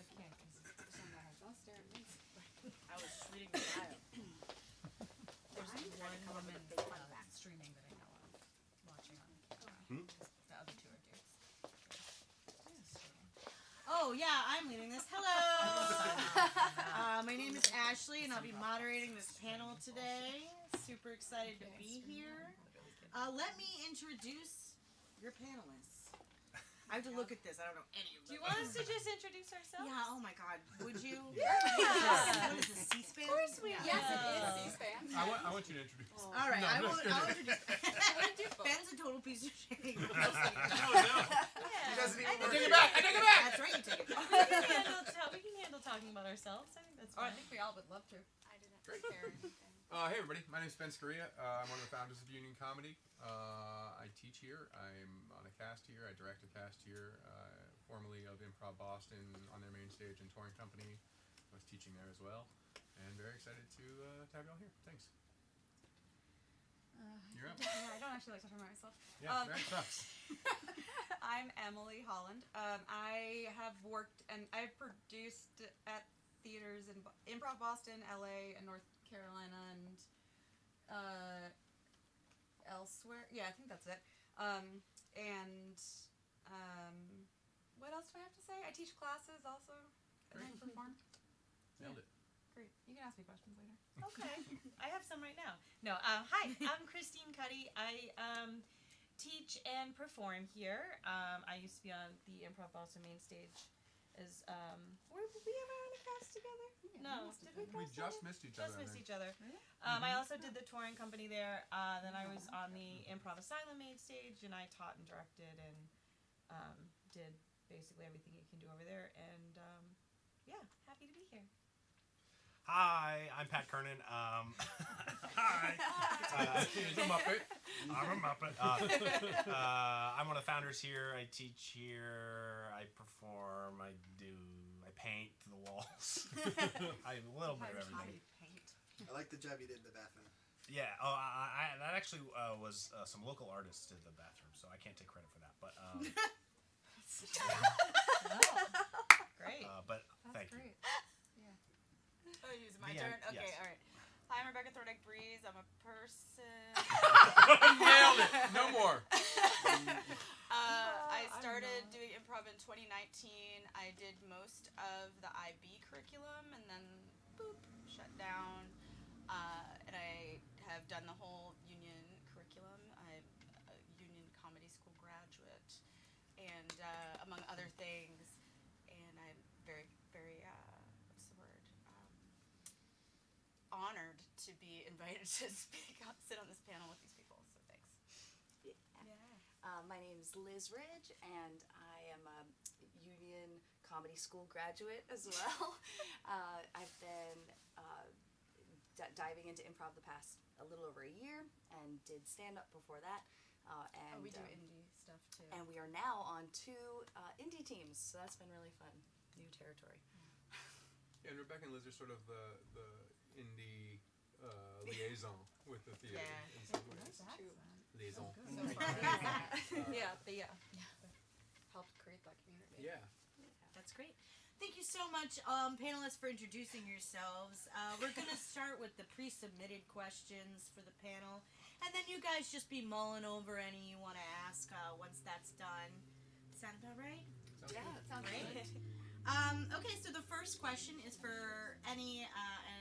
I can't because Sandra has us there. I was just reading the bio. There's one woman streaming that I know of, watching on camera. The other two are dudes. Oh yeah, I'm leading this. Hello. My name is Ashley, and I'll be moderating this panel today. Super excited to be here. Let me introduce your panelists. I have to look at this. I don't know any of them. Do you want us to just introduce ourselves? Yeah. Oh my God. Would you? Yeah. What is this? C-SPAN? Of course we Yes, it is C-SPAN. I want you to introduce. All right. No, I'll I'm just introduce. Ben's a total piece of shit. No. He doesn't even I take it back. That's right. You take it. We can handle talking about ourselves. I think that's fine. I think we all would love to. I didn't Great. prepare anything. Hey everybody, my name is Ben Scaria. I'm one of the founders of Union Comedy. I teach here. I'm on a cast here. I direct a cast here, formerly of Improv Boston on their main stage and touring company. I was teaching there as well, and very excited to have y'all here. Thanks. You're up. Yeah, I don't actually like talking about myself. Yeah, very sucks. I'm Emily Holland. I have worked and I've produced at theaters in Improv Boston, LA, and North Carolina, and elsewhere. Yeah, I think that's it. What else do I have to say? I teach classes also, and I perform. Nailed it. Great. You can ask me questions later. Okay, I have some right now. No, hi, I'm Christine Cuddy. I teach and perform here. I used to be on the Improv Boston main stage. As were we ever on a cast together? No, did we? We just missed each other. Just missed I think. each other. I also did the touring company there. Then I was on the Improv Asylum main stage, and I taught and directed and did basically everything you can do over there. And yeah, happy to be here. Hi, I'm Pat Kernan. Hi. He's a Muppet. I'm a Muppet. I'm one of the founders here. I teach here. I perform. I paint the walls. I have a little bit of everything. I like the job you did in the bathroom. Yeah. Oh, that actually was some local artists did the bathroom, so I can't take credit for that. But Great. but thank you. Oh, is it my The turn? end, Okay, yes. all right. Hi, I'm Rebecca Thorndike Breeze. I'm a person. Nailed it. No more. I started doing improv in 2019. I did most of the IB curriculum and then boop, shut down. And I have done the whole Union curriculum. I'm a Union Comedy School graduate, and among other things. And I'm very, very what's the word? Honored to be invited to sit on this panel with these people. So thanks. My name is Liz Ridge, and I am a Union Comedy School graduate as well. I've been diving into improv the past a little over a year, and did stand-up before that. And we do indie stuff too. and we are now on 2 indie teams, so that's been really fun. New territory. Yeah, and Rebecca and Liz are sort of the indie liaison with the theater in some ways. Liaison. They helped create that community. Yeah. That's great. Thank you so much, panelists, for introducing yourselves. We're going to start with the pre-submitted questions for the panel, and then you guys just be mulling over any you want to ask once that's done. Sound about right? Sounds Yeah, good. that sounds Great. great. Okay, so the first question is for any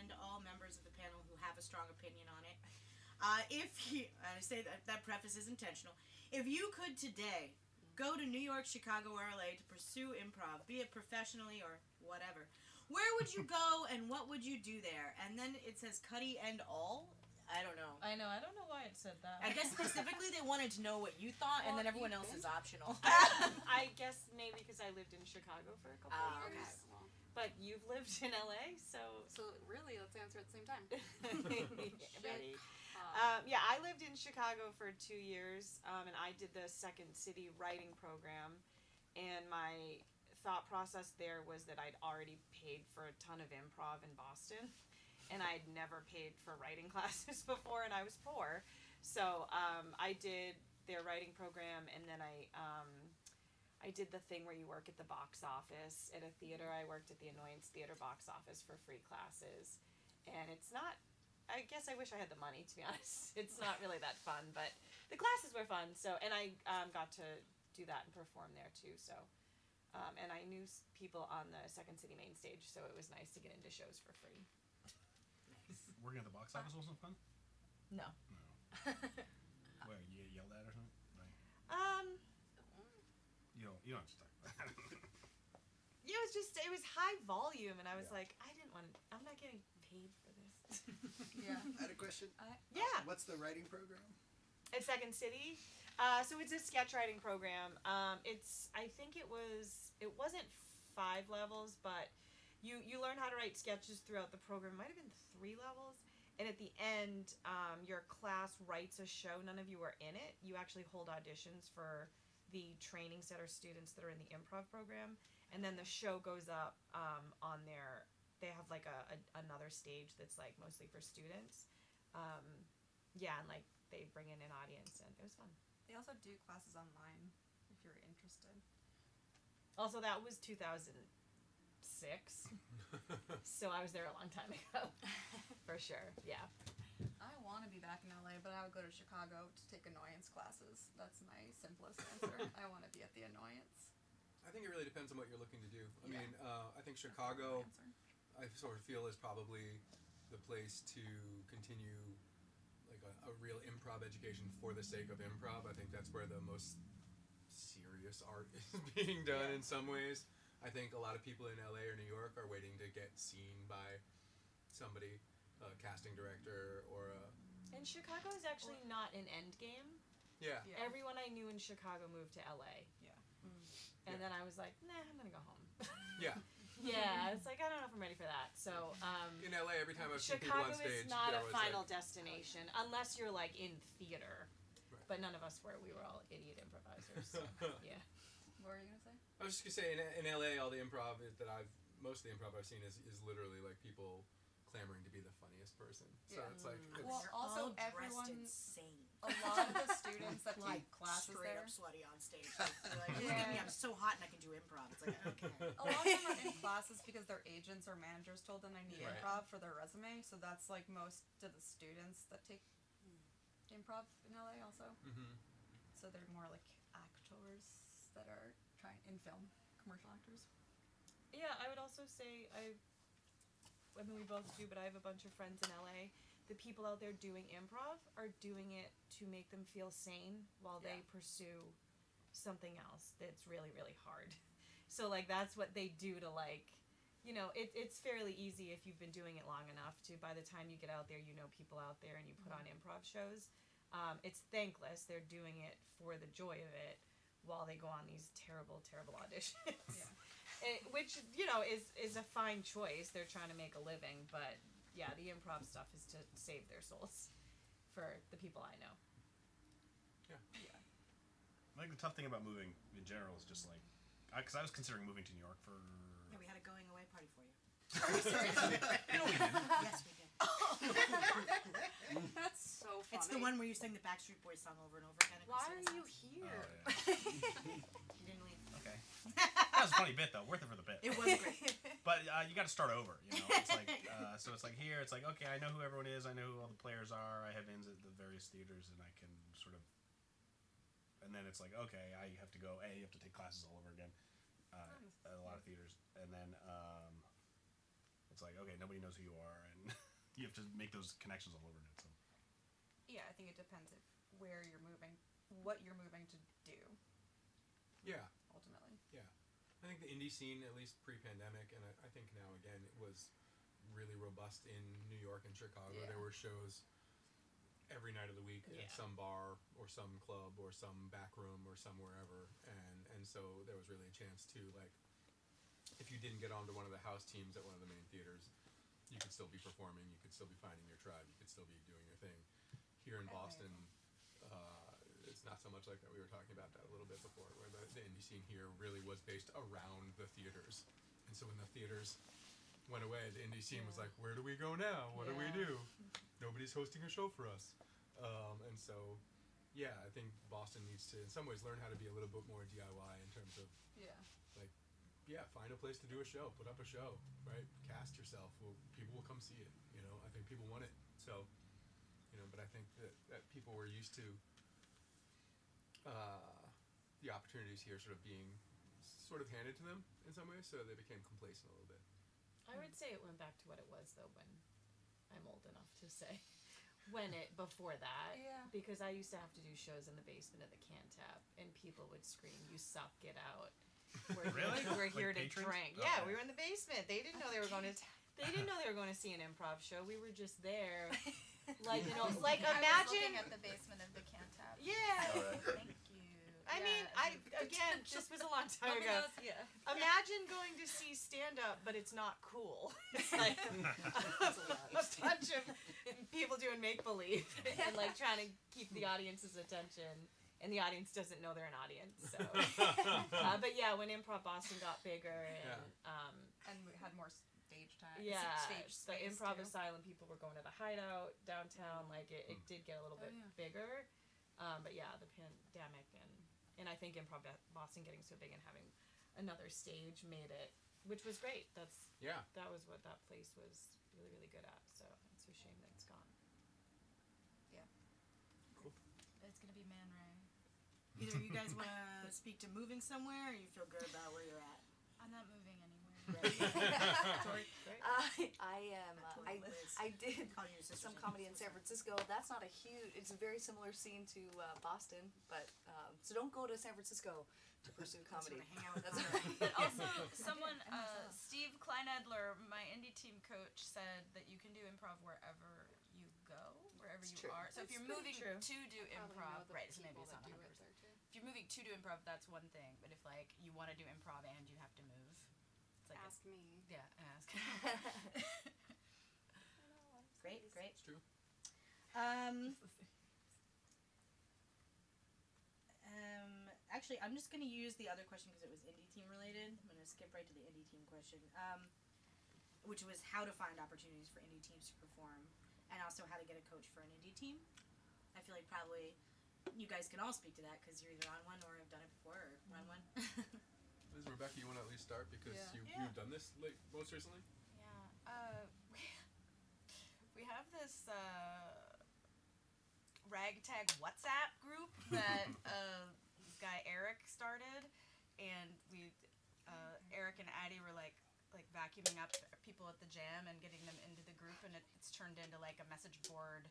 and all members of the panel who have a strong opinion on it. If you, I say that preface is intentional. If you could today go to New York, Chicago, or LA to pursue improv, be it professionally or whatever, where would you go and what would you do there? And then it says Cuddy and all. I don't know. I know. I don't know why it said that. I guess specifically they wanted to know what you thought, and then Well, everyone you else can. is optional. I guess maybe because I lived in Chicago for a couple of Okay. years. But you've lived in LA, so So really, let's answer at the same time. Ready? Yeah, I lived in Chicago for 2 years, and I did the Second City writing program. And my thought process there was that I'd already paid for a ton of improv in Boston, and I'd never paid for writing classes before, and I was poor. So I did their writing program, and then I did the thing where you work at the box office at a theater. I worked at the Annoyance Theater box office for free classes, and it's not. I guess I wish I had the money, to be honest. It's not really that fun, but the classes were fun. So, and I got to do that and perform there too. So, and I knew people on the Second City main stage, so it was nice to get into shows for free. Working at the box office wasn't fun? No. No. What, you get yelled at or something? Like, you don't have to talk about that. It was high volume, and I was Yeah. like, I'm not getting paid for this. Yeah. I had a question. Yeah. What's the writing program? At Second City, so it's a sketch writing program. I think it wasn't 5 levels, but you learn how to write sketches throughout the program. It might have been 3 levels, and at the end, your class writes a show. None of you are in it. You actually hold auditions for the training center students that are in the improv program, and then the show goes up on their. They have like another stage that's like mostly for students. Yeah, and like they bring in an audience, and it was fun. They also do classes online if you're interested. Also, that was 2006, so I was there a long time ago, for sure. Yeah. I want to be back in LA, but I would go to Chicago to take annoyance classes. That's my simplest answer. I want to be at the annoyance. I think it really depends on what you're looking to do. I Yeah. mean, I think That's Chicago, my answer. I sort of feel, is probably the place to continue like a real improv education for the sake of improv. I think that's where the most serious art is being done in some ways. I think a lot of people in LA or New York are waiting to get seen by somebody, a casting director or a And Chicago is actually not an end game. yeah. Yeah. Everyone I knew in Chicago moved to LA. Yeah. And Yeah. then I was like, nah, I'm gonna go home. Yeah. Yeah, it's like I don't know if I'm ready for that. So, In LA, every time I've seen people Chicago on stage, is not there a was final like, destination unless you're like in theater. Right. But none of us were. We were all idiot improvisers. So, yeah. What were you gonna say? I was just gonna say in LA, all the improv most of the improv I've seen is literally like people clamoring to be the funniest person. So Yeah. it's like it's, Well, They're also all dressed everyone- insane. A lot of the students that Like take classes straight there. up slutty on stage. Like, they're like, look at me, I'm so hot and I can do improv. It's like, okay. A lot of them are in classes because their agents or managers told them they need Right. improv for their resume. So that's like most of the students that take improv in LA also. mm-hmm. So they're more like actors that are trying in film, commercial actors. Yeah, I would also say I mean, we both do, but I have a bunch of friends in LA. The people out there doing improv are doing it to make them feel sane while they pursue something else that's really, really hard. So, like, that's what they do to, like, you know, it's fairly easy if you've been doing it long enough to, by the time you get out there, you know people out there and you put on improv shows. It's thankless. They're doing it for the joy of it while they go on these terrible, terrible auditions. Yeah. Which, you know, is a fine choice. They're trying to make a living, but yeah, the improv stuff is to save their souls for the people I know. I think the tough thing about moving in general is just like, because I was considering moving to New York for. Yeah, we had a going away party for you. No, we didn't. Yes, we did. That's so funny. It's the one where you sing the Backstreet Boys song over and over again. at Why are Christina's you house. here? You didn't leave. Okay. That was a funny bit though, worth it for the bit. It was great. But you got to start over, you know. It's like so it's like here, it's like okay, I know who everyone is, I know who all the players are, I have ins at the various theaters, and I can sort of. And then it's like okay, I have to go. You have to take classes all over again at a lot of theaters, and then it's like okay, nobody knows who you are, and you have to make those connections all over again. So Yeah, I think it depends if where you're moving, what you're moving to do Yeah. ultimately. I think the indie scene, at least pre-pandemic, and I think now again, it was really robust in New York and Chicago. Yeah. There were shows every night of the week Yeah. at some bar or some club or some back room or somewhere ever, and so there was really a chance to like, if you didn't get onto one of the house teams at one of the main theaters, you could still be performing, you could still be finding your tribe, you could still be doing your thing. Here in LA. Boston, it's not so much like that. We were talking about that a little bit before, where the indie scene here really was based around the theaters. And so when the theaters went away, the indie scene was like, where do we go now? What do we Yeah. do? Nobody's hosting a show for us. And so yeah, I think Boston needs to, in some ways, learn how to be a little bit more DIY in terms of, Yeah. yeah, find a place to do a show, put up a show, right? Cast yourself. Well, people will come see it. You know, I think people want it. So, you know, but I think that people were used to the opportunities here sort of being sort of handed to them in some ways, so they became complacent a little bit. I would say it went back to what it was though when I'm old enough to say when it before that. Yeah. Because I used to have to do shows in the basement of the Cantab and people would scream, "You suck, get out." Really? We're here Like to patrons? drink. Okay. Yeah, we were in the basement. They didn't know they were going to they didn't know they were going to see an improv show. We were just there. Like, you know, like I was imagine looking at the basement of the Cantab. yeah. Thank you. I mean, again, this was a long time Let me ago. know, yeah. Imagine going to see stand up, but it's not cool. It's like a bunch of people doing make believe and like trying to keep the audience's attention, and the audience doesn't know they're an audience. So, but yeah, when Improv Boston got bigger and And we had more stage time. yeah, Stage the space Improv too. Asylum people were going to the Hideout downtown. Like it did get a little bit yeah. bigger. But yeah, the pandemic and I think Improv Boston getting so big and having another stage made it, which was great. That was what that place was really, really good at. So it's a shame that it's gone. It's gonna be Man Ray. Either of you guys want to speak to moving somewhere, or you feel good about where you're at? I'm not moving anywhere. Tori? I am. I did Call you sisters some in comedy in San Francisco. That's not a huge. It's a very similar scene to Boston, but so don't go to San Francisco to pursue comedy. Hang out with That's us. right. But also, someone, Steve Kleinedler, my indie team coach, said that you can do improv wherever you go, wherever It's you true. are. So if That's you're pretty moving true. to do improv, right? So maybe People it's not that do 100%. it there too. If you're moving to do improv, that's one thing. But if like you want to do improv and you have to move, it's like Ask me. yeah, ask. Great. It's true. Actually, I'm just going to use the other question because it was indie team related. I'm going to skip right to the indie team question, which was how to find opportunities for indie teams to perform, and also how to get a coach for an indie team. I feel like probably you guys can all speak to that because you're either on one or have done it before or run one. Liz, Rebecca, you want to at least start because Yeah. you've done this most recently? Yeah. We have this ragtag WhatsApp group that this guy Eric started, and we Eric and Addie were like vacuuming up people at the jam and getting them into the group, and it's turned into like a message board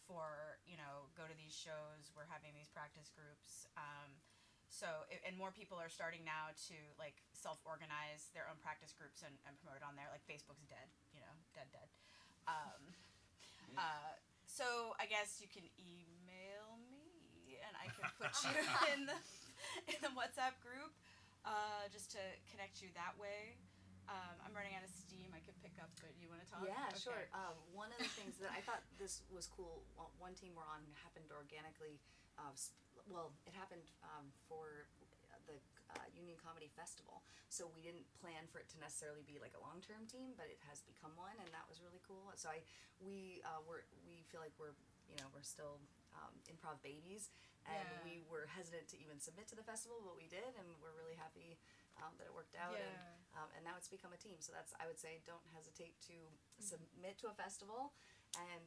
for, you know, go to these shows, we're having these practice groups. And more people are starting now to like self-organize their own practice groups and promote it on there. Like Facebook's dead, you know, dead. So I guess you can email me and I can put you in the WhatsApp group, just to connect you that way. I'm running out of steam. I could pick up, but you want to talk? Yeah, Okay. sure. One of the things that I thought this was cool, one team we're on happened organically. It happened for the Union Comedy Festival, so we didn't plan for it to necessarily be like a long-term team, but it has become one, and that was really cool. So we feel like we're still improv babies, and we were hesitant to even submit to the festival, but we did, and we're really happy that it worked out, and now it's become a team. So that's, I would say, don't hesitate to submit to a festival, and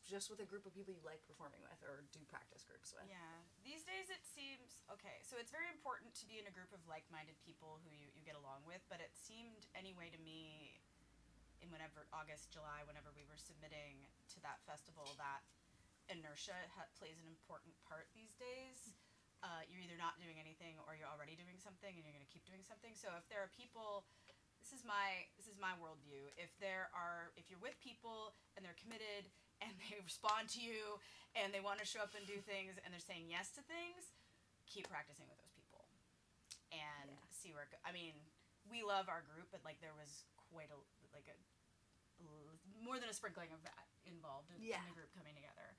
just with a group of people you like performing with or do practice groups with. Yeah. These days it seems, okay, so it's very important to be in a group of like-minded people who you get along with, but it seemed anyway to me in August, July, whenever we were submitting to that festival, that inertia plays an important part these days. You're either not doing anything or you're already doing something and you're going to keep doing something. So if there are people, this is my worldview. If you're with people and they're committed and they respond to you and they want to show up and do things and they're saying yes to things, keep practicing with those people and see where it goes. I mean, we love our group, but like there was quite more than a sprinkling of that involved in the group coming together.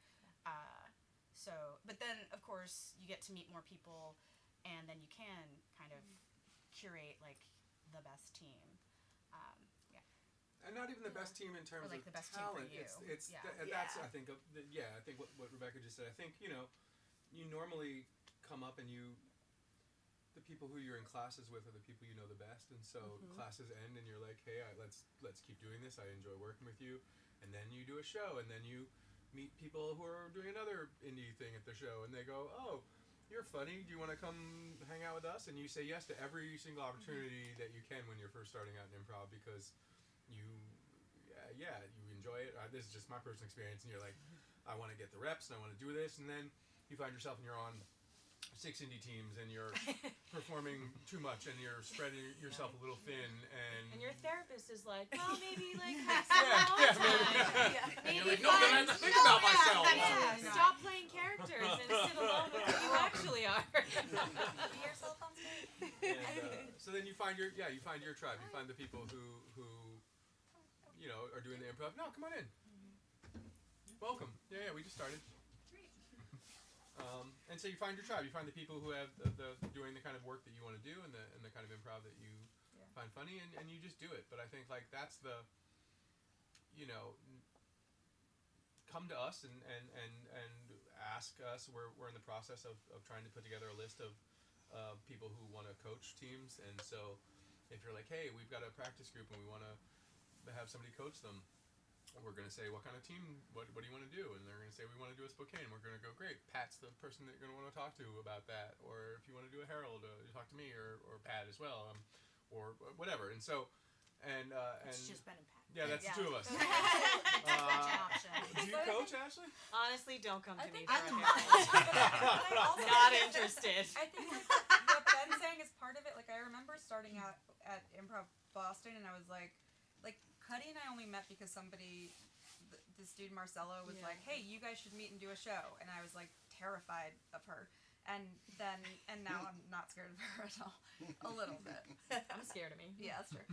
But then of course you get to meet more people, and then you can kind of curate like the best team. And not even the best team in terms like of the best team for talent. you. It's Yeah. that's Yeah. I think I think what Rebecca just said. I think you normally come up and the people who you're in classes with are the people you know the best, and so classes end and you're like, hey, let's keep doing this. I enjoy working with you, and then you do a show, and then you meet people who are doing another indie thing at the show, and they go, oh, you're funny. Do you want to come hang out with us? And you say yes to every single opportunity that you can when you're first starting out in improv because you enjoy it. This is just my personal experience, and you're like, I want to get the reps, and I want to do this, and then you find yourself and you're on 6 indie teams, and you're performing too much, and you're spreading yourself a little thin, And your therapist is like, well, maybe like have yeah, some yeah, time. and you're like, no, then I have to think about myself. Yeah, stop playing characters and sit alone with who you actually are. Be yourself on stage. And, so then you find your tribe. You find the people who are doing the improv. No, come on in. Welcome. Yeah, we just started. And so you find your tribe. You find the people who have the doing the kind of work that you want to do and the kind of improv that you find funny, and you just do it. But I think like that's the come to us and ask us. We're in the process of trying to put together a list of people who want to coach teams, and so if you're like, hey, we've got a practice group and we want to have somebody coach them, we're going to say, what kind of team, what do you want to do? And they're going to say, we want to do a Spokane. We're going to go, great, Pat's the person that you're going to want to talk to about that. Or if you want to do a Herald, you talk to me or Pat as well, or whatever. And so, It's just Ben and Pat. yeah, that's the two of us. Option. Do you coach, Ashley? Honestly, don't come to I me think for a I'm Herald. But I also Not think- interested. I think like, what Ben's saying is part of it. Like I remember starting out at Improv Boston, and I was like Cuddy and I only met because somebody, this dude Marcelo was like, hey, you guys should meet and do a show, and I was like terrified of her, and now I'm not scared of her at all, a little bit. I'm scared of me. Yeah, that's true.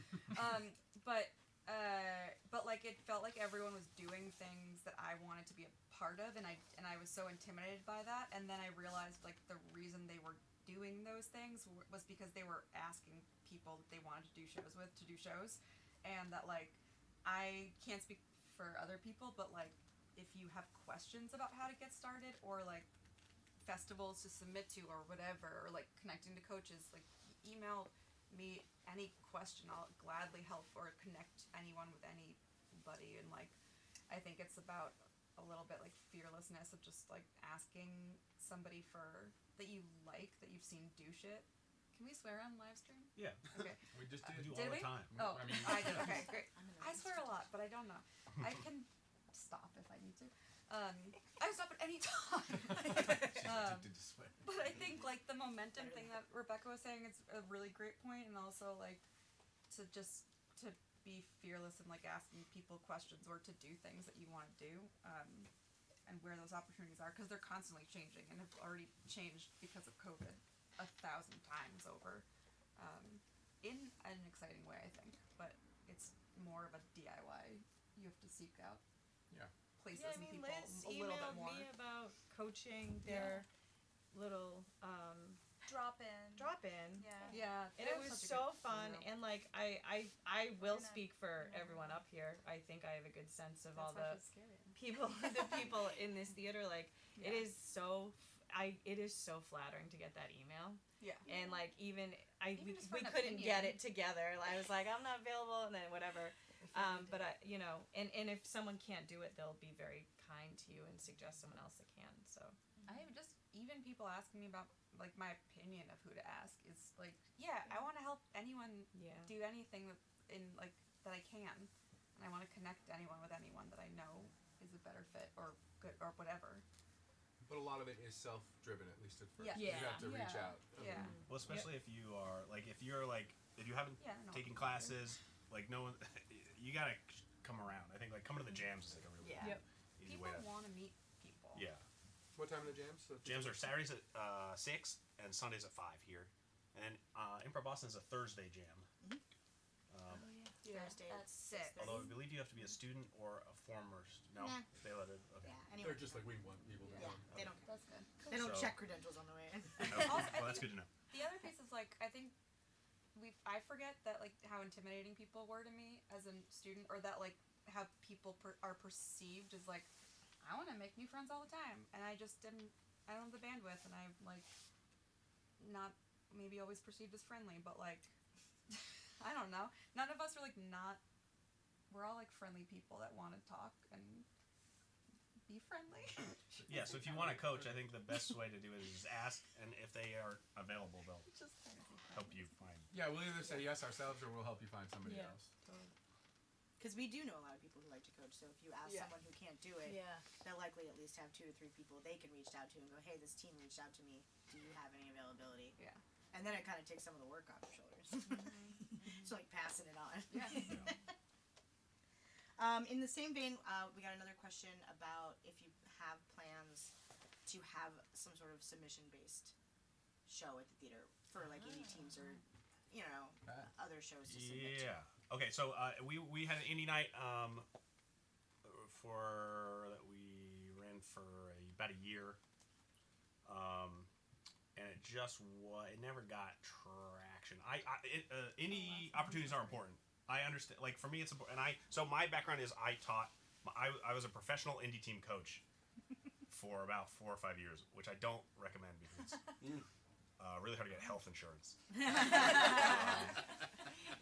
But like it felt like everyone was doing things that I wanted to be a part of, and I was so intimidated by that. And then I realized like the reason they were doing those things was because they were asking people that they wanted to do shows with to do shows, and that like I can't speak for other people, but like if you have questions about how to get started or like festivals to submit to or whatever, or like connecting to coaches, like email me any question. I'll gladly help or connect anyone with anybody. And like I think it's about a little bit like fearlessness of just like asking somebody for that you like, that you've seen do shit. Can we swear on live stream? Yeah. Okay. We just We did. do Did all we? the time. Oh, I mean- I did. Okay, great. I'm in the I right swear a lot, but I don't know. I can stop if I need to. I stop at any time. She's addicted to swear. But I think like the momentum thing that Rebecca was saying is a really great point, and also like to be fearless and like asking people questions or to do things that you want to do, and where those opportunities are, because they're constantly changing and have already changed because of COVID 1,000 times over, in an exciting way, I think. But it's more of a DIY. You have to seek out places Yeah, I and mean, people Liz a little bit emailed more. me about coaching their little Drop in. drop-in. Yeah, And it was so fun, and like I will speak for everyone up here. I think I have a good sense of all the people in this theater. Like it is so flattering to get that email. Yeah. And like even Even just for we an couldn't get opinion. it together. I was like, I'm not available, and then whatever. But I, and if someone can't do it, they'll be very kind to you and suggest someone else that can. So I just even people asking me about like my opinion of who to ask is like, yeah, I want to help anyone yeah. do anything that I can, and I want to connect anyone with anyone that I know is a better fit or good or whatever. But a lot of it is self-driven, at least at first. Yeah. You have to reach Yeah. out. Yeah. Well, especially if you are like, if you haven't Yeah, no. taken classes, like no one, you gotta come around. I think like coming to the jams is like a really Yeah. easy People way to. want to meet people. Yeah. What time are the jams? Jams are Saturdays at 6 and Sundays at 5 here, and then Improv Boston is a Thursday jam. Yeah. Thursday At 6. Although I believe you have to be a student or a former. No, Nah. they let it. Okay. Yeah. Anyway, They're just like we want people to yeah, come. they don't. That's good. They don't So- check credentials on the way in. Okay. Also, I Well, that's think- good to know. The other piece is like I think we've I forget that like how intimidating people were to me as a student, or that like how people are perceived as like, I want to make new friends all the time, and I just didn't. I don't have the bandwidth, and I'm like not maybe always perceived as friendly, but like I don't know. None of us are like not. We're all like friendly people that want to talk and be friendly. Yeah, so if you want to coach, I think the best way to do it is just ask, and if they are available, they'll Just kind of be help friendly. you find. Yeah, we'll either say yes ourselves or we'll help you find somebody Yeah. else. Because we do know a lot of people who like to coach. So if you ask Yeah. someone who can't do it, Yeah. they'll likely at least have 2 to 3 people they can reach out to and go, hey, this team reached out to me. Do you have any availability? Yeah. And then it kind of takes some of the work off your shoulders. It's like passing it on. Yeah. In the same vein, we got another question about if you have plans to have some sort of submission-based show at the theater for like indie teams or, you know, other shows to submit to. Yeah. Okay, so we had an indie night for that we ran for about a year, and it just it never got traction. Indie opportunities are important. I understand. Like for me, it's important. And so my background is I taught. I was a professional indie team coach for about 4 or 5 years, which I don't recommend because it's really hard to get health insurance.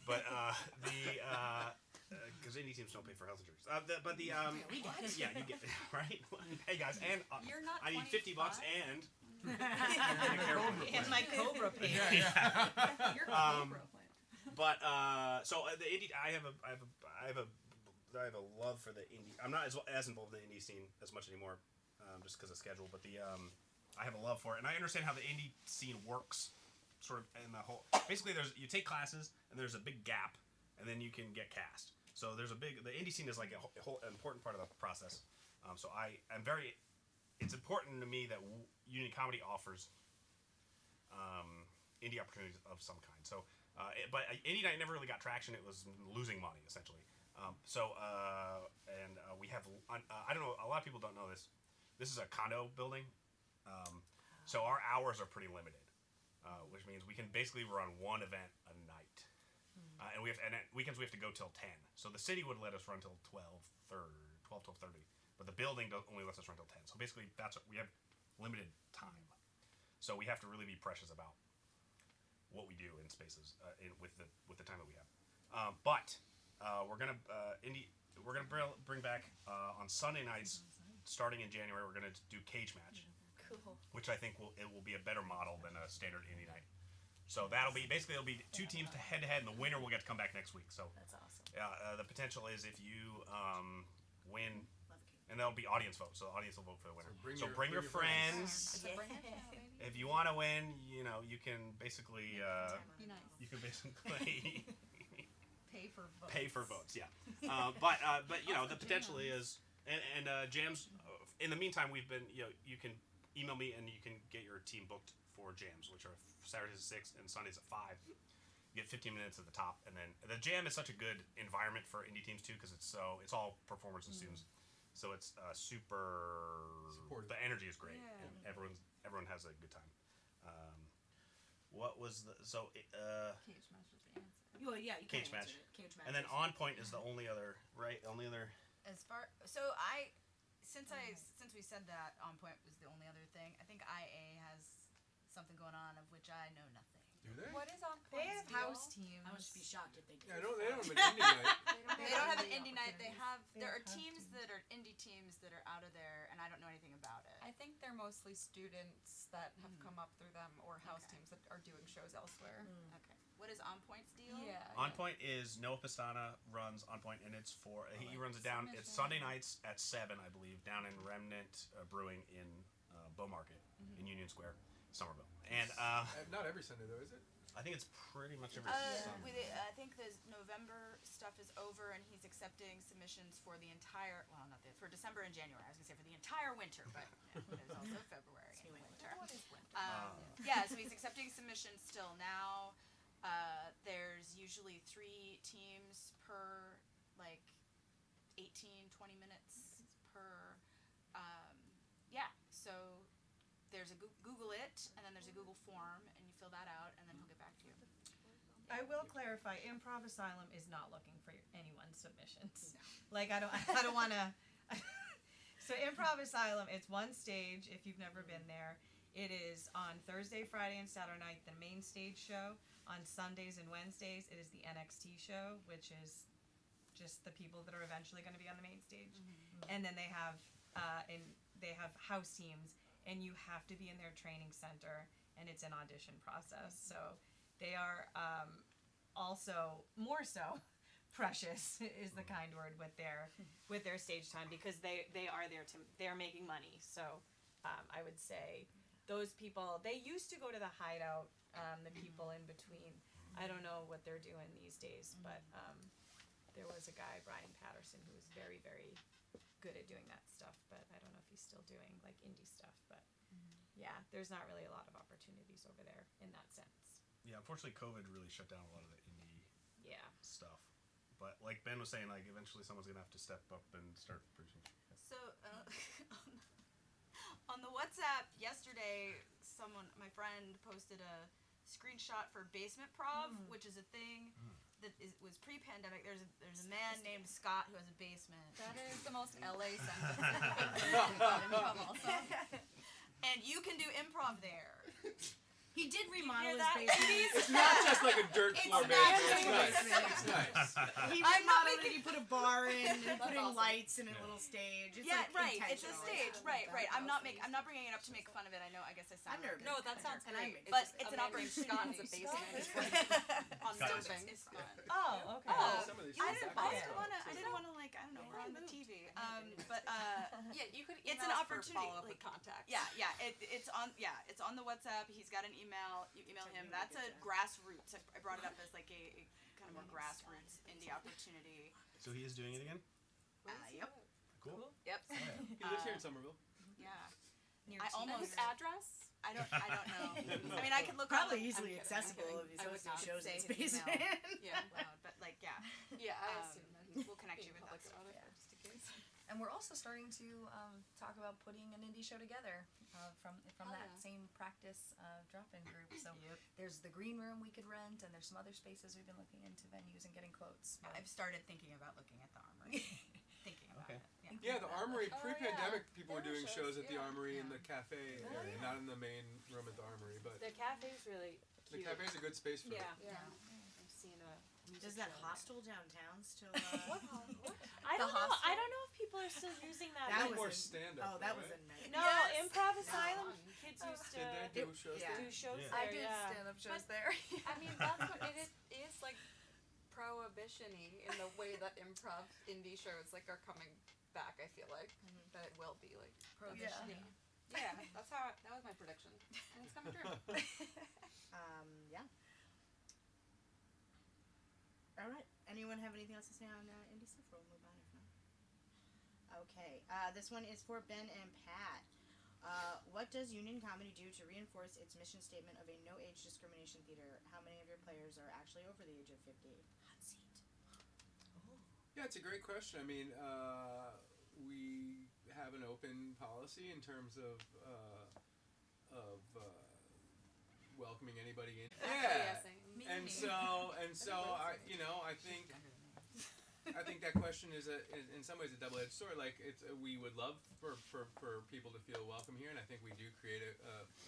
But because indie teams don't pay for health insurance. Yeah, you get right. Hey guys, and You're not I need $50 and And my Cobra pay. You're a Cobra plant. But so the indie, I have a love for the indie. I'm not as involved in the indie scene as much anymore, just because of schedule. But I have a love for it, and I understand how the indie scene works. Sort of in the whole. Basically, you take classes, and there's a big gap, and then you can get cast. So the indie scene is like a whole important part of the process. So I'm very. It's important to me that Union Comedy offers indie opportunities of some kind. So. But indie night never really got traction. It was losing money essentially. We have I don't know. A lot of people don't know this. This is a condo building, so our hours are pretty limited, which means we can basically run one event a night, and at weekends we have to go till 10. So the city would let us run till 12:30, but the building only lets us run till 10. So basically we have limited time. So we have to really be precious about what we do in spaces with the time that we have. But we're gonna bring back on Sunday nights, starting in January. We're gonna do cage match, Cool. which I think will be a better model than a standard indie night. So it'll be 2 teams to head, and the winner will get to come back next week. So That's awesome. the potential is if you win. Love a cake. And that'll be audience vote, so the audience will vote for the winner. So Bring your friends. So bring it down, baby. If you want to win, you can basically Be nice. you can basically Pay for votes. pay for votes. Yeah, but the potential is and jams. In the meantime, we've been you can email me and you can get your team booked for jams, which are Saturdays at 6 and Sundays at 5. You get 15 minutes at the top, and then the jam is such a good environment for indie teams too, because it's all performers and students. So it's super. Supportive. The energy is great, Yeah. and everyone has a good time. What was the Cage match was the answer. Well, yeah, you Cage kinda match. answered it. Cage match. and then On Point is the only other As far since we said that On Point was the only other thing, I think IA has something going on of which I know nothing. Do they? What is on They Point's have deal? house teams. I would be shocked if they did. Yeah, they don't have an indie night. They don't have an indie night. They There are have house teams teams. that are indie teams that are out of there, and I don't know anything about it. I think they're mostly students that have come up through them, or house Okay. teams that are doing shows elsewhere. Okay. What is On Point's deal? Yeah. On Point is Noah Pistana runs On Point, and it's for he runs it down. It's Sunday nights at 7, I believe, down in Remnant Brewing in Bow Market in Union Square, Somerville. And Not every Sunday though, is it? I think it's pretty much every Sunday. I think the November stuff is over, and he's accepting submissions for the entire. Well, not for December and January. I was gonna say for the entire winter, but there's also February and winter. What is winter? Yeah, so he's accepting submissions still now. There's usually 3 teams per 18, 20 minutes per. So there's a Google it, and then there's a Google form, and you fill that out, and then he'll get back to you. I will clarify, Improv Asylum is not looking for anyone's submissions. Like, I don't wanna, so Improv Asylum, it's one stage, if you've never been there. It is on Thursday, Friday, and Saturday night, the main stage show. On Sundays and Wednesdays, it is the NXT show, which is just the people that are eventually gonna be on the main stage. And then they have house teams, and you have to be in their training center, and it's an audition process. So they are also more so precious is the kind word with their stage time, because they are there they're making money. So I would say those people, they used to go to the Hideout, the people in between. I don't know what they're doing these days, but there was a guy, Brian Patterson, who was very, very good at doing that stuff, but I don't know if he's still doing like indie stuff. But yeah, there's not really a lot of opportunities over there in that sense. Yeah, unfortunately, COVID really shut down a lot of the indie Yeah. stuff. But like Ben was saying, like eventually someone's gonna have to step up and start producing. So on the WhatsApp yesterday, my friend posted a screenshot for Basement Prov, which is a thing that was pre-pandemic. There's a man named Scott who has a basement. That is the most LA sentence. And you can do improv there. He did remodel his that, basement. It's not just like a dirt floor not basement. just It's nice. It's nice. He I'm not remodeled it. He put a bar in and put in awesome. lights and a little stage. It's Yeah, like right. It's a intentional. stage. Right. I'm not bringing it up to make fun of it. I know. I guess I sound I'm nervous. No, that sounds And great. I'm- But just it's a an man named opportunity. Scott has a basement on Scott. something. Oh, okay. Oh, Some of these I things didn't actually wanna. are. I didn't wanna like. I don't know. We're on the TV. But Yeah, you could It's email an us for opportunity, follow-up like, with contacts. yeah. It's on the WhatsApp. He's got an email. You email him. That's a grassroots. I brought it up as like a kind of more grassroots indie opportunity. So he is doing it again. Yep. Cool. Yep. He lives here in Somerville. Yeah. Near I Tina. almost- His address? I don't know. I mean, I could look Probably on, easily kidding, accessible I'm if he's kidding. I would hosting not shows say in his his email. basement. Yeah, loud, but like, yeah. Yeah, I Um, assume that. We'll connect you Being with that public stuff. about it, just in case. And we're also starting to talk about putting an indie show together from Oh, that yeah. same practice drop-in group. So there's the green room we could rent, and there's some other spaces we've been looking into venues and getting quotes. I've started thinking about looking at the Armory. Thinking about Okay. it. Yeah. Yeah, the Armory, Oh, pre-pandemic, yeah. people were There were doing shows, shows at the yeah. Armory in Yeah. the cafe area, not in the main room at the Armory, but The cafe's really the cute. cafe's a good space for it. Yeah. I've seen a music Does that show hostel downtown still? I The don't know. I hostel? don't know if people are still using that. That That was more a- stand-up. Oh, that though, was a right? night. No, Yes. Improv Asylum kids used to Did they do shows yeah. there? do shows Yeah. there. I did yeah. stand-up shows there. I mean, that's what it is like prohibition-y in the way that improv indie shows like are coming back. I feel like that it will be like Prohibition-y. Yeah, that was my prediction, and it's coming true. Yeah. All right. Anyone have anything else to say on indie stuff? We'll move on if not. Okay. This one is for Ben and Pat. What does Union Comedy do to reinforce its mission statement of a no age discrimination theater? How many of your players are actually over the age of 50? Hot seat. Yeah, it's a great question. I mean, we have an open policy in terms of welcoming anybody in. Yeah. And so I think that question is in some ways a double-edged sword. Like we would love for people to feel welcome here, and I think we do create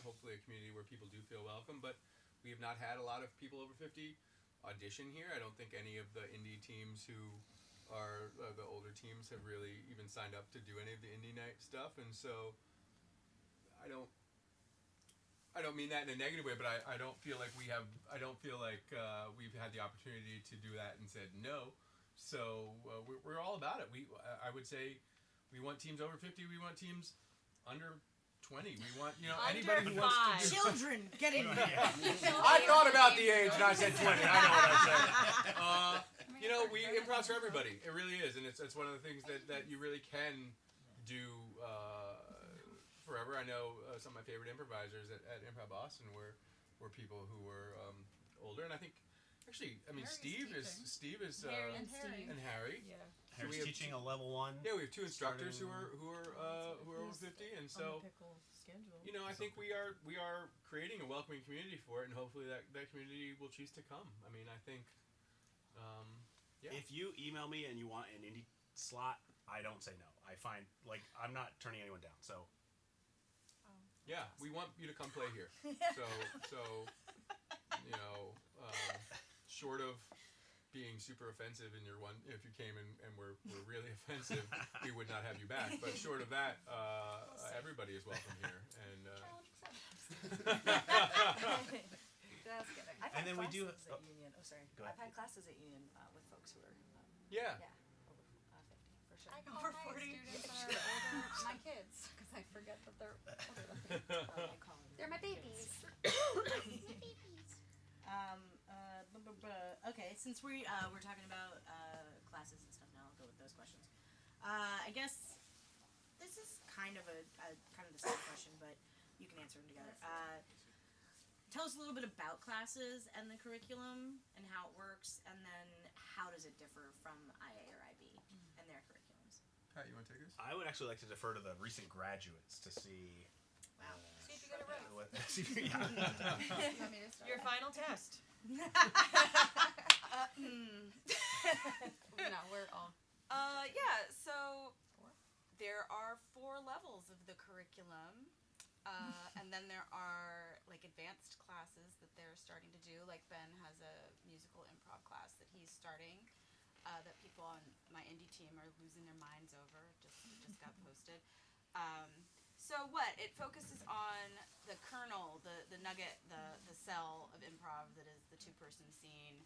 hopefully a community where people do feel welcome. But we have not had a lot of people over 50 audition here. I don't think any of the indie teams who are the older teams have really even signed up to do any of the indie night stuff, and so I don't mean that in a negative way, but I don't feel like we've had the opportunity to do that and said no. So we're all about it. I would say we want teams over 50. We want teams under 20. We want anybody who wants to do. Children, get in here. I thought about the age and I said 20. I know what I said. Improv's for everybody. It really is, and it's one of the things that you really can do forever. I know some of my favorite improvisers at Improv Boston were people who were older, and I think actually, I mean, Harry's Steve is Harry. and Harry. Yeah. Harry's we have teaching a level 1. Yeah, we have 2 instructors who Starting- are over 50, and so pickle schedule. you know I think we are creating a welcoming community for it, and hopefully that community will choose to come. I mean, I think. Yeah. If you email me and you want an indie slot, I don't say no. I find I'm not turning anyone down. So Yeah, we want you to come play here. So you know, short of being super offensive in your one, if you came and were really offensive, we would not have you back. But short of that, everybody is welcome here. And Just kidding. I've And had then we do- classes at Union. Oh, sorry. Go ahead. I've had classes at Union with folks who are yeah, over 50 for sure. I call Over my 40. students that are older my kids because I forget that they're older than me. I call them They're my kids. babies. Okay, since we're talking about classes and stuff now, I'll go with those questions. I guess this is kind of the same question, but you can answer them together. Tell us a little bit about classes and the curriculum and how it works, and then how does it differ from IA or IB and their curriculums? Pat, you want to take this? I would actually like to defer to the recent graduates to see. Wow. See if you get it right. Yeah. You want me to start? Your final test. No, we're all. Yeah. So there are 4 levels of the curriculum, and then there are advanced classes that they're starting to do. Like Ben has a musical improv class that he's starting. That people on my indie team are losing their minds over. Just got posted. So what? It focuses on the kernel, the nugget, the cell of improv that is the 2-person scene,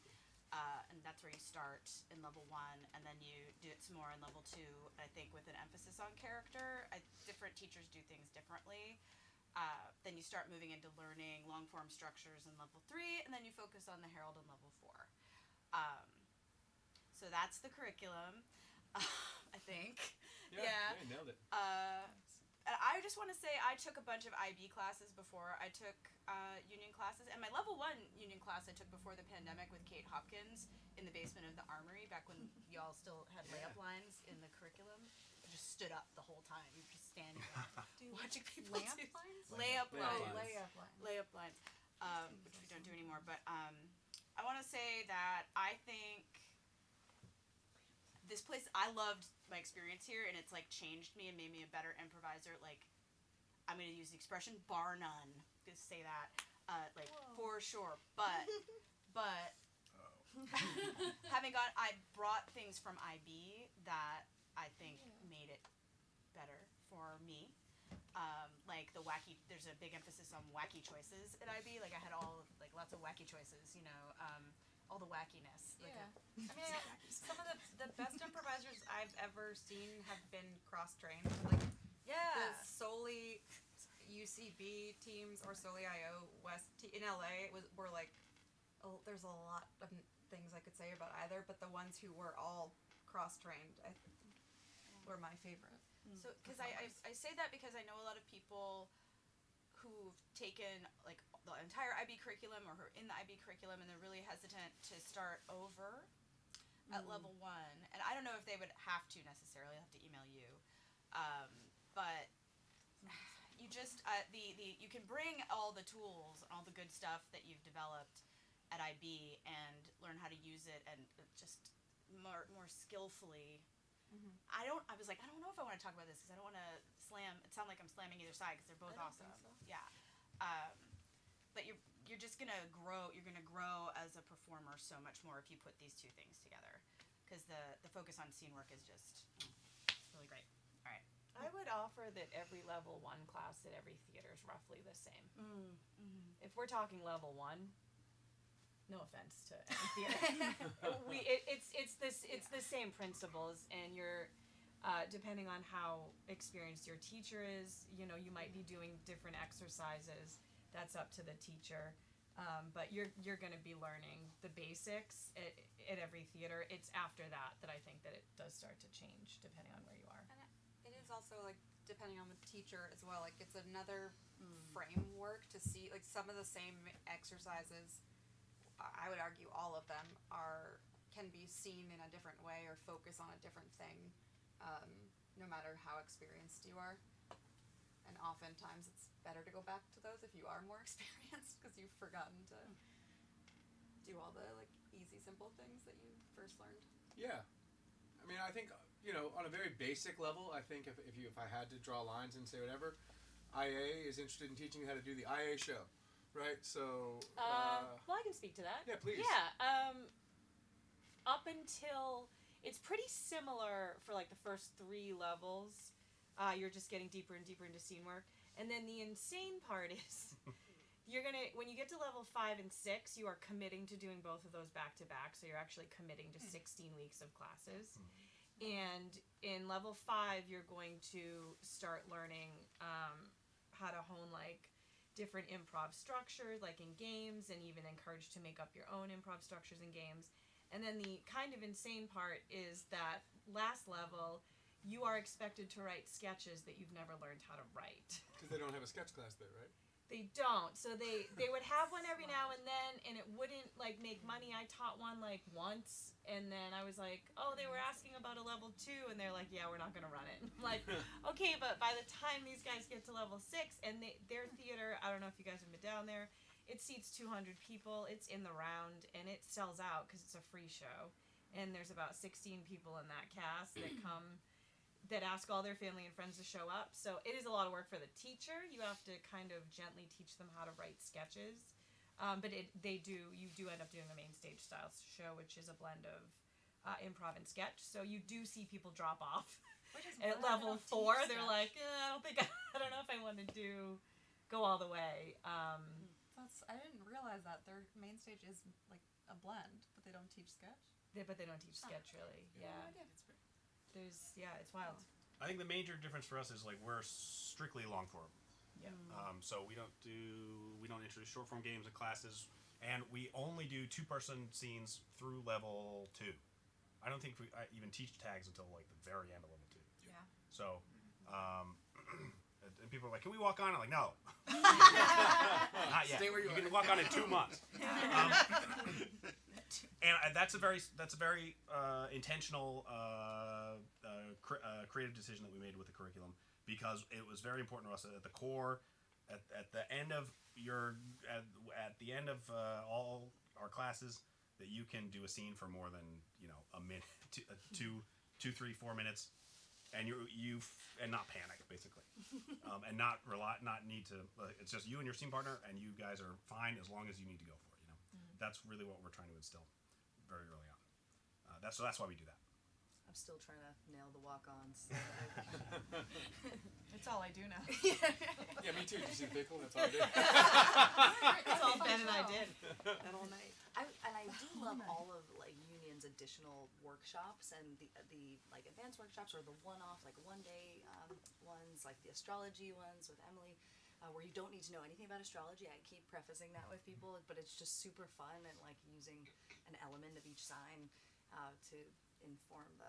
and that's where you start in level 1, and then you do it some more in level 2. I think with an emphasis on character. Different teachers do things differently. Then you start moving into learning long form structures in level 3, and then you focus on the Herald in level 4. So that's the curriculum, I think. Yeah. Nailed it. And I just want to say I took a bunch of IB classes before I took union classes, and my level 1 union class I took before the pandemic with Kate Hopkins in the basement of the Armory back when y'all still had layup lines in the curriculum. I just stood up the whole time, you were just standing there watching people layup do lines? layup lines. Layup line. Layup lines, which we don't do anymore. But I want to say that I think this place, I loved my experience here, and it's changed me and made me a better improviser. I'm gonna use the expression bar none. Just say that, for sure. But I brought things from IB that I think made it better for me. The wacky, there's a big emphasis on wacky choices at IB. I had lots of wacky choices, all the wackiness. I mean, some of the best improvisers I've ever seen have been cross-trained. The solely UCB teams or solely IO West in LA were there's a lot of things I could say about either, but the ones who were all cross-trained were my favorite. So, because I say that because I know a lot of people who've taken the entire IB curriculum or who are in the IB curriculum, and they're really hesitant to start over at level 1. And I don't know if they would have to necessarily. I'll have to email you, but you just you can bring all the tools and all the good stuff that you've developed at IB and learn how to use it and just more skillfully. I was like, I don't know if I want to talk about this because I don't want to slam. It sounds like I'm slamming either side because they're both awesome. Yeah, but you're just gonna grow. You're gonna grow as a performer so much more if you put these 2 things together, because the focus on scene work is just it's really great. All right. I would offer that every level 1 class at every theater is roughly the same. If we're talking level 1, no offense to any theater, it's the same principles, and you're depending on how experienced your teacher is, you might be doing different exercises. That's up to the teacher, but you're going to be learning the basics at every theater. It's after that I think that it does start to change depending on where you are. And it is also depending on the teacher as well. It's another framework to see some of the same exercises. I would argue all of them can be seen in a different way or focus on a different thing, no matter how experienced you are. And oftentimes it's better to go back to those if you are more experienced because you've forgotten to do all the like easy, simple things that you first learned. Yeah, I mean, I think on a very basic level, I think if I had to draw lines and say whatever, IA is interested in teaching you how to do the IA show, right? So. Well, I can speak to that. Yeah, please. Yeah. Up until it's pretty similar for like the first 3 levels. You're just getting deeper and deeper into scene work, and then the insane part is when you get to level 5 and 6, you are committing to doing both of those back to back. So you're actually committing to 16 weeks of classes, and in level 5, you're going to start learning how to hone like different improv structures, like in games, and even encouraged to make up your own improv structures in games. And then the kind of insane part is that last level, you are expected to write sketches that you've never learned how to write. Because they don't have a sketch class there, right? They don't. So they would have one every now and then, and it wouldn't like make money. I taught one like once, and then I was like, oh, they were asking about a level 2, and they're like, yeah, we're not gonna run it. I'm like, okay, but by the time these guys get to level 6, and their theater, I don't know if you guys have been down there, it seats 200 people. It's in the round, and it sells out because it's a free show, and there's about 16 people in that cast that come. That ask all their family and friends to show up. So it is a lot of work for the teacher. You have to kind of gently teach them how to write sketches. But you do end up doing a main stage style show, which is a blend of improv and sketch. So you do see people drop off at level 4. They're like, I don't know if I want to go all the way. I didn't realize that their main stage is like a blend, but they don't teach sketch. But they don't teach sketch really. Yeah. It's wild. I think the major difference for us is like we're strictly long form. Yeah. So we don't introduce short form games and classes, and we only do 2-person scenes through level 2. I don't think I even teach tags until like the very end of level 2. Yeah. So, and people are like, "Can we walk on?" I'm like, "No, not yet. Stay where you can are. walk on in 2 months." And that's a very intentional creative decision that we made with the curriculum, because it was very important to us at the core, at the end of all our classes, that you can do a scene for more than a minute, 2, 3, 4 minutes, and and not panic basically, and not need to. It's just you and your scene partner, and you guys are fine as long as you need to go for it. That's really what we're trying to instill very early on. That's why we do that. I'm still trying to nail the walk-ons. It's all I do now. Yeah, me too. Did you see the pickle? That's all I did. That's all Ben and I did that all night. I do love all of like Union's additional workshops and the like advanced workshops, or the one-off like one-day ones, like the astrology ones with Emily. Where you don't need to know anything about astrology. I keep prefacing that with people, but it's just super fun, and like using an element of each sign to inform the.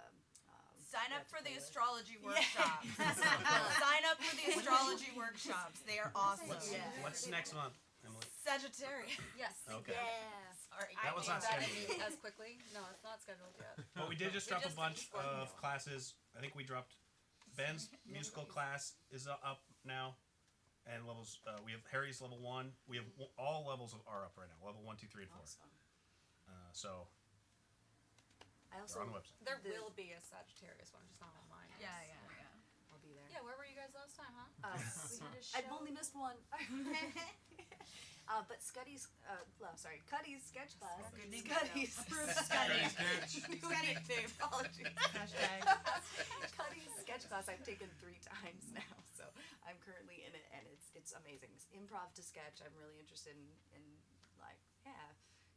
Sign up what to for the play with. astrology workshops. Sign up for the astrology workshops. They are awesome. Yeah. What's next month, Emily? Sagittarius. Yes. Okay. Yeah. Sorry, That was not scheduled. as quickly. No, it's not scheduled yet. But we did just drop a just bunch explained of classes. I think we dropped Ben's musical class is up now, and levels. We have Harry's level 1. We have all levels are up right now. Level 1, 2, 3, and 4. Awesome. So I they're also on the website. There will be a Sagittarius one, just not online. Yeah. I'll be there. Yeah, where were you guys last time, huh? We had a I've only missed one. But Cuddy's sketch class. Scuddy's. Apologies. Hashtag. Cuddy's sketch class I've taken 3 times now, so I'm currently in it, and it's amazing. It's improv to sketch. I'm really interested in like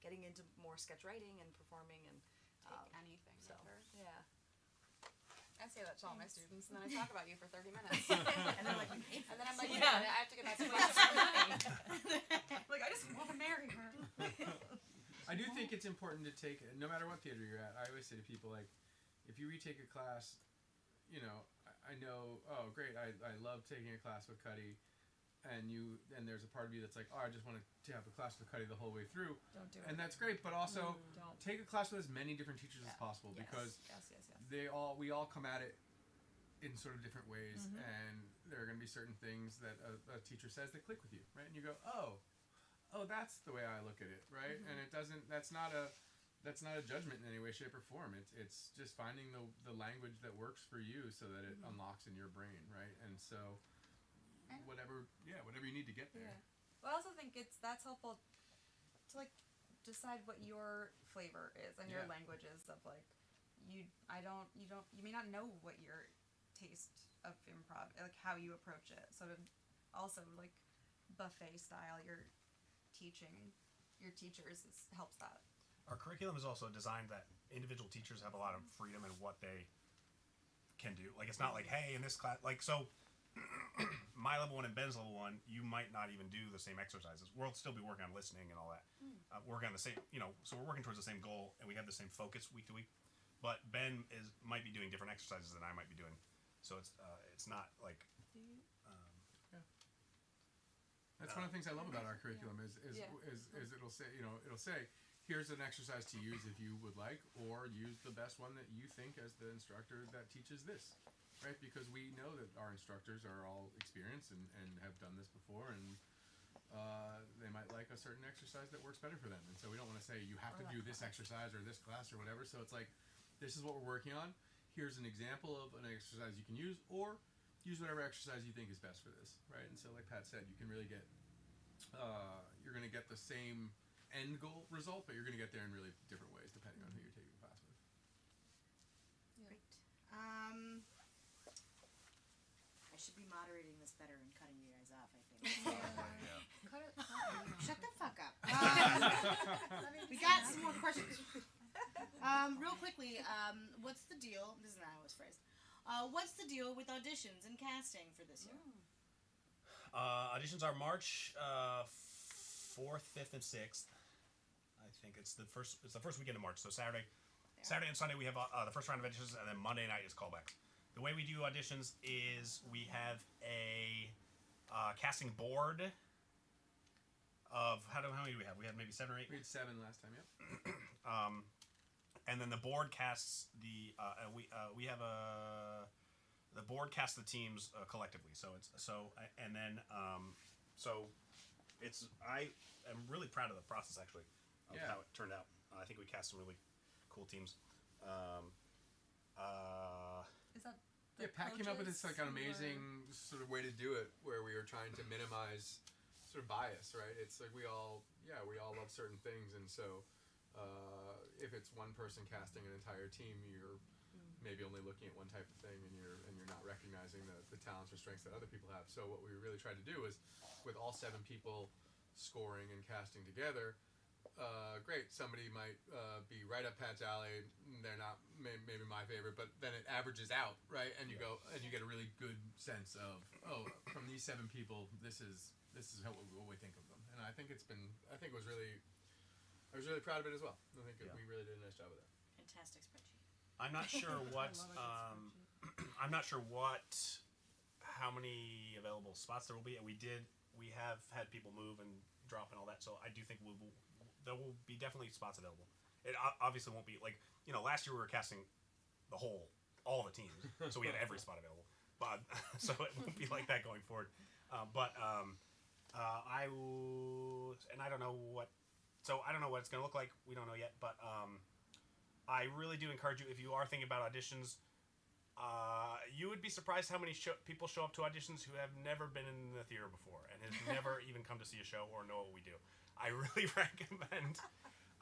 getting into more sketch writing and performing and Anything so with her. yeah. I say that to all my students, and then I talk about you for 30 minutes. And then like we pay for And then I'm like, Yeah. I have to get my money. Like, I just want to marry her. I do think it's important to take, no matter what theater you're at, I always say to people, like, if you retake a class, I know, oh, great, I love taking a class with Cuddy, and there's a part of you that's like, oh, I just want to have a class with Cuddy the whole way through, Don't do it. and that's great. But also Don't. take a class with as many different teachers as possible Yes. because Yes. we all come at it in sort of different ways, and there are going to be certain things that a teacher says that click with you, right? And you go, oh, that's the way I look at it, right? And it doesn't. That's not a judgment in any way, shape, or form. It's just finding the language that works for you so that it unlocks in your brain, right? And so whatever you need to get there. Yeah. Well, I also think that's helpful to like decide what your flavor is and your Yeah. languages of like you may not know what your taste of improv, like how you approach it. So to also like buffet style your teachers helps that. Our curriculum is also designed that individual teachers have a lot of freedom in what they can do. Like, it's not like, hey, in this class, like, so my level 1 and Ben's level 1, you might not even do the same exercises. We'll still be working on listening and all that. Working on the same, so we're working towards the same goal, and we have the same focus week to week. But Ben might be doing different exercises than I might be doing. So it's not like. That's one of the things I love about our curriculum is it'll say here's an exercise to use if you would like, or use the best one that you think as the instructor that teaches this, right? Because we know that our instructors are all experienced and have done this before, and they might like a certain exercise that works better for them. And so we don't want to say you have to do this exercise or this class or whatever. So it's like, this is what we're working on. Here's an example of an exercise you can use, or use whatever exercise you think is best for this, right? And so like Pat said, you can really get, you're going to get the same end goal result, but you're going to get there in really different ways depending on who you're taking the class with. Great. I should be moderating this better and cutting you guys off, I think. Cut it. Shut the fuck up. We got some more questions. Real quickly, what's the deal? This is not how it was phrased. What's the deal with auditions and casting for this year? Auditions are March 4th, 5th, and 6th. I think it's the first weekend of March. So Saturday and Sunday we have the first round of auditions, and then Monday night is callbacks. The way we do auditions is we have a casting board of how many do we have? We had maybe 7 or 8. We had 7 last time, yep. And then the board casts the board casts the teams collectively. So I am really proud of the process actually of how it turned out. I think we cast some really cool teams. Is that Pat came up with this like an amazing sort of way to do it, where we were trying to minimize sort of bias, right? It's like we all love certain things, and so if it's one person casting an entire team, you're maybe only looking at one type of thing, and you're not recognizing the talents or strengths that other people have. So what we really tried to do is, with all 7 people scoring and casting together, great, somebody might be right up Pat's alley. They're not maybe my favorite, but then it averages out, right? And you go and you get a really good sense of, from these 7 people, this is what we think of them. And I think I was really proud of it as well. I think we really did a nice job of that. Fantastic spreadsheet. I'm not sure what how many available spots there will be. We have had people move and drop and all that, so I do think there will be definitely spots available. It obviously won't be like, last year we were casting all the teams, so we had every spot available. But so it won't be like that going forward. I don't know what it's going to look like. We don't know yet, but I really do encourage you, if you are thinking about auditions, you would be surprised how many people show up to auditions who have never been in the theater before and have never even come to see a show or know what we do. I really recommend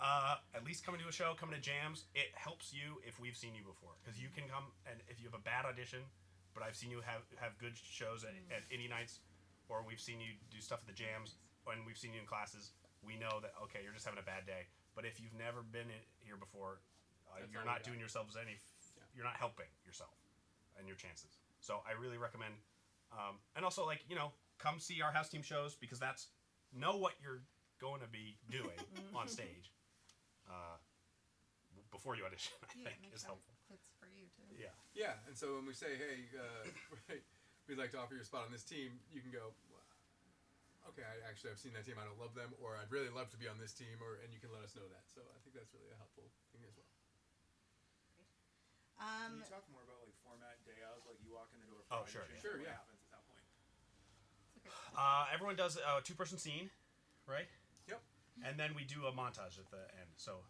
at least coming to a show, coming to jams. It helps you if we've seen you before, because you can come, and if you have a bad audition, but I've seen you have good shows at indie nights, or we've seen you do stuff at the jams, and we've seen you in classes, we know that, okay, you're just having a bad day. But if you've never been here before, you're not doing yourselves you're not helping yourself and your chances. So I really recommend, and also come see our house team shows, because know what you're going to be doing on stage before you audition. I think is helpful. It's for you too. Yeah, and so when we say, hey, we'd like to offer you a spot on this team, you can go, okay, I've seen that team, I don't love them, or I'd really love to be on this team, and you can let us know that. So I think that's really a helpful thing as well. Can you talk more about like format day of, like you walk in the door Oh, for sure, audition, Sure, what yeah. happens at that point? Everyone does a 2-person scene, right? Yep. And then we do a montage at the end. So,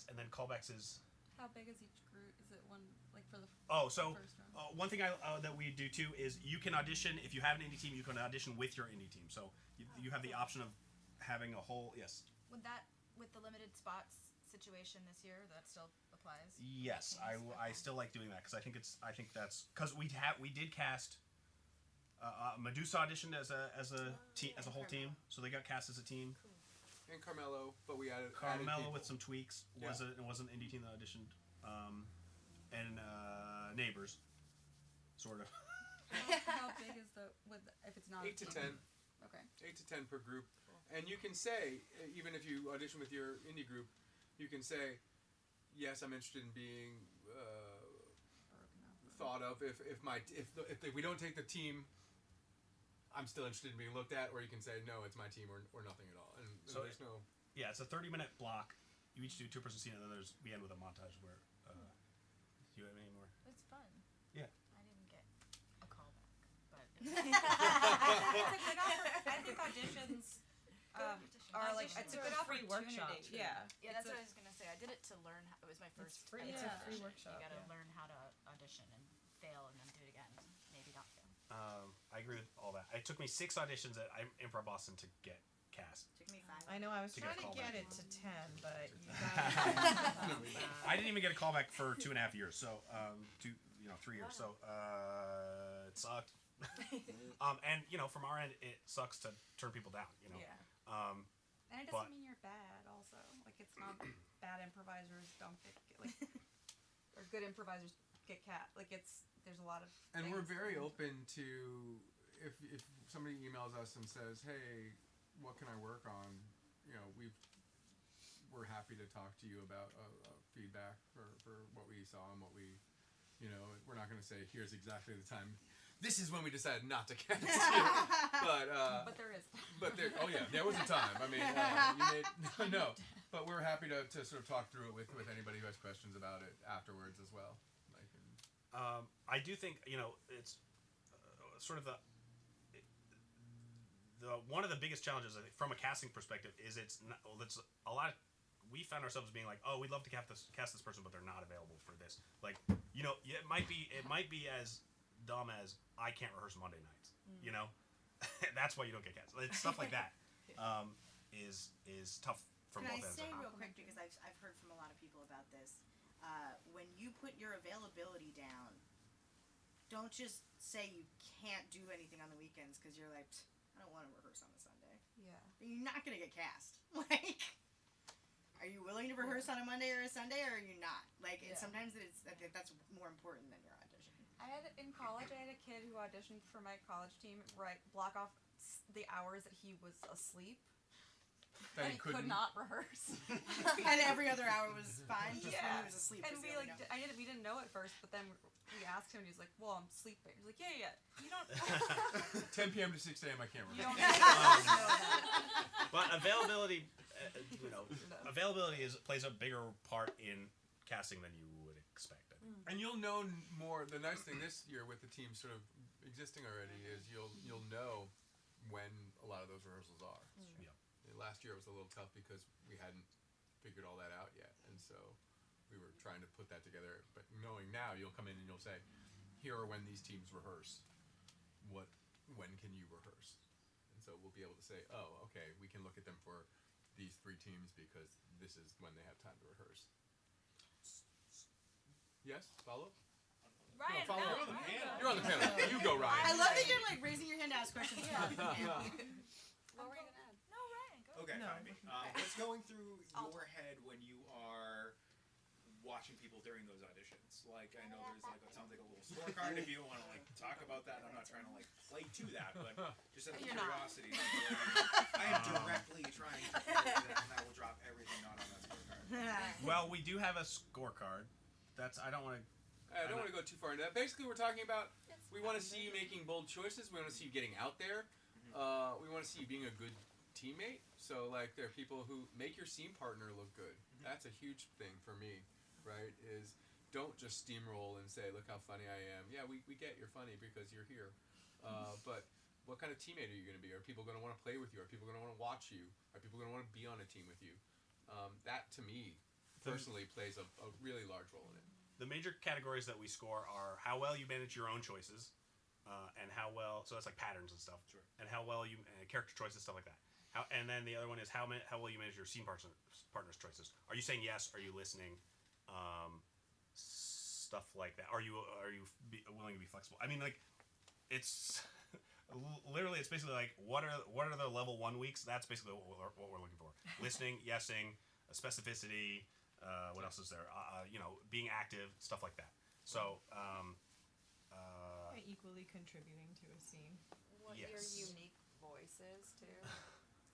and then callbacks is. How big is each group? Is it one like for the Oh, so first round? one thing that we do too is you can audition if you have an indie team. You can audition with your indie team. So you have the option of having a whole Would that, with the limited spots situation this year, that still applies? Yes, I still like doing that because I think that's because we did cast. Medusa auditioned as a whole team, so they got cast as a team. And Carmelo, but we added Carmelo people. with some tweaks Yeah. was an indie team that auditioned, and Neighbors, sort of. How big is the if it's not 8 a to team? 10. Okay. 8 to 10 per group, and you can say, even if you audition with your indie group, you can say, yes, I'm interested in being thought of. If we don't take the team, I'm still interested in being looked at. Or you can say, no, it's my team, or nothing at all. And So there's no. Yeah, it's a 30-minute block. You each do 2-person scene, and then we end with a montage where. Do you have any more? It's fun. Yeah. I didn't get a callback, but I think auditions are like it's a good free opportunity. workshop. Yeah. yeah, that's what I was gonna say. I did it to learn. It was my first. free. ever It's a audition. free workshop, You gotta yeah. learn how to audition and fail, and then do it again. Maybe not fail. I agree with all that. It took me 6 auditions at Improv Boston to get cast. Took me 5. I know. I was To get trying a to get callback. it to 10, but you got I didn't even get a callback for 2.5 years, so 3 years. So it sucked. And from our end, it sucks to turn people down. Yeah. And it But- doesn't mean you're bad. Also, like it's not bad improvisers don't get like or good improvisers get cat. Like there's a lot of. And we're things. very open to if somebody emails us and says, "Hey, what can I work on?" We're happy to talk to you about feedback for what we saw and what we, we're not going to say here's exactly the time. This is when we decided not to cast you, But there is. oh yeah, there was a time. I mean, no, but we're happy to sort of talk through it with anybody who has questions about it afterwards as well. I do think it's sort of the one of the biggest challenges I think from a casting perspective is it's a lot. We found ourselves being like, oh, we'd love to cast this person, but they're not available for this. Like, it might be as dumb as I can't rehearse Monday nights. That's why you don't get cast. It's stuff like that is tough from Can I both ends. say real quick, because I've heard from a lot of people about this, when you put your availability down, don't just say you can't do anything on the weekends because you're like, I don't want to rehearse on a Sunday. Yeah. You're not gonna get cast. Like, are you willing to rehearse on a Monday or a Sunday, or are you not? Like, Yeah. sometimes that's more important than your audition. In college, I had a kid who auditioned for my college team. Block off the hours that he was asleep. That And he he could couldn't. not rehearse. And every other hour was fine, just when he was asleep. And was we the only no. we didn't know at first, but then we asked him, and he's like, "Well, I'm sleeping." He's like, "Yeah. You don't." 10 p.m. to 6 a.m. I can't You remember. don't know that. But availability, availability plays a bigger part in casting than you would expect. I think. And you'll know more. The nice thing this year with the team sort of existing already is you'll know when a lot of those rehearsals are. Yeah. Last year it was a little tough because we hadn't figured all that out yet, and so we were trying to put that together. But knowing now, you'll come in and you'll say, "Here are when these teams rehearse. When can you rehearse?" And so we'll be able to say, "Oh, okay, we can look at them for these 3 teams because this is when they have time to rehearse." Yes, follow. Ryan, follow go. up. Ryan, You're on the panel. You go, Ryan. I love that you're like raising your hand to ask questions. What were you gonna add? No, Ryan, go. Okay, No. fine. What's going through your head when you are watching people during those auditions? Like, I know there's it sounds like a little scorecard. If you don't want to talk about that, I'm not trying to play to that, but just out of You're not. curiosity, I am directly trying to play that, and I will drop everything not on that scorecard. Well, we do have a scorecard. I don't want to. I don't want to go too far into that. Basically, we're talking about we want to see you making bold choices. We want to see you getting out there. we want to see you being a good teammate. So like there are people who make your scene partner look good. That's a huge thing for me, right? Is don't just steamroll and say, look how funny I am. Yeah, we get you're funny because you're here. But what kind of teammate are you going to be? Are people going to want to play with you? Are people going to want to watch you? Are people going to want to be on a team with you? That to me personally plays a really large role in it. The major categories that we score are how well you manage your own choices, and how well. So that's like patterns and stuff. Sure. And how well you character choices, stuff like that. And then the other one is how well you manage your scene partner's choices. Are you saying yes? Are you listening? Stuff like that. Are you willing to be flexible? I mean, like, it's literally it's basically like what are the level 1 weeks? That's basically what we're looking for. Listening, yesing, specificity. What else is there? Being active, stuff like that. So. Equally contributing to a scene. What Yes. your unique voice is too.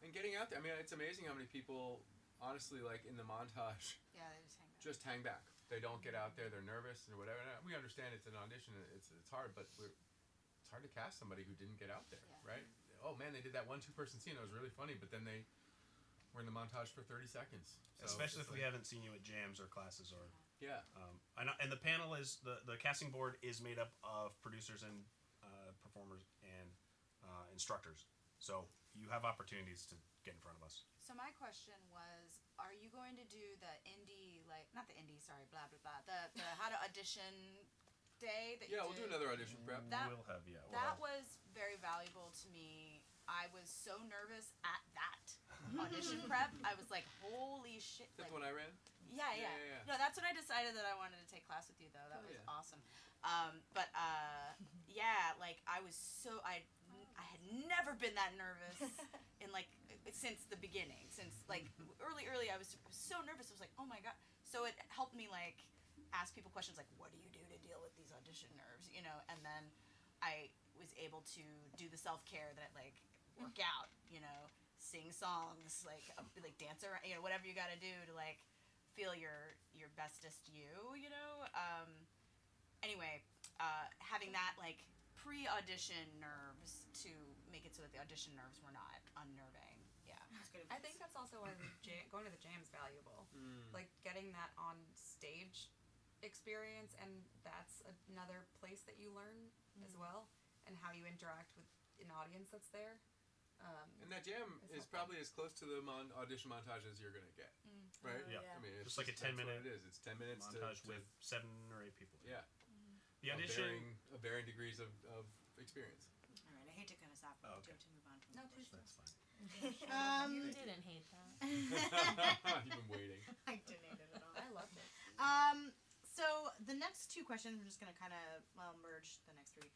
And getting out there. I mean, it's amazing how many people, honestly, like in the montage, Yeah, they just hang back. just hang back. They don't get out there. They're nervous or whatever. And we understand it's an audition. It's hard, but it's hard to cast somebody who didn't get out there, Yeah. right? Oh man, they did that 2-person scene. That was really funny, but then they were in the montage for 30 seconds. So Especially it's if we like- haven't seen you at jams or classes or. Yeah. And the panel is the casting board is made up of producers and performers and instructors. So you have opportunities to get in front of us. So my question was, are you going to do the indie, like, not the indie, sorry, blah, blah, blah, the how to audition day that you Yeah, we'll do did? another audition prep. That- we'll have That was very valuable to me. I was so nervous at that audition prep. I was like, holy shit. That's Like, the one I ran. yeah. Yeah. No, that's when I decided that I wanted to take class with you, though. That Oh, was yeah. awesome. Yeah, like I was so I had never been that nervous in like since the beginning. Since like early, I was so nervous. I was like, oh my god. So it helped me like ask people questions like, what do you do to deal with these audition nerves? You know, and then I was able to do the self care that like work out. You know, sing songs, like dance around. You know, whatever you got to do to like feel your bestest you. You know. Anyway, having that like pre-audition nerves to make it so that the audition nerves were not unnerving. Yeah. That's good I advice. think that's also why going to the jam is valuable. Like getting that on stage experience, and that's another place that you learn as well, and how you interact with an audience that's there. And that jam It's is helpful. probably as close to the audition montage as you're gonna get, right? Yeah. I mean, it's Just like a 10 that's what minute it is. It's 10 minutes montage to with 7 or 8 people. yeah. The of audition. varying degrees of experience. All right, I hate to cut us off, but Oh, we do okay. have to move on from No, the please audition. That's fine. You didn't hate that. You've been waiting. I didn't hate it at all. I loved it. So the next 2 questions, we're just gonna kind of merge the next 3.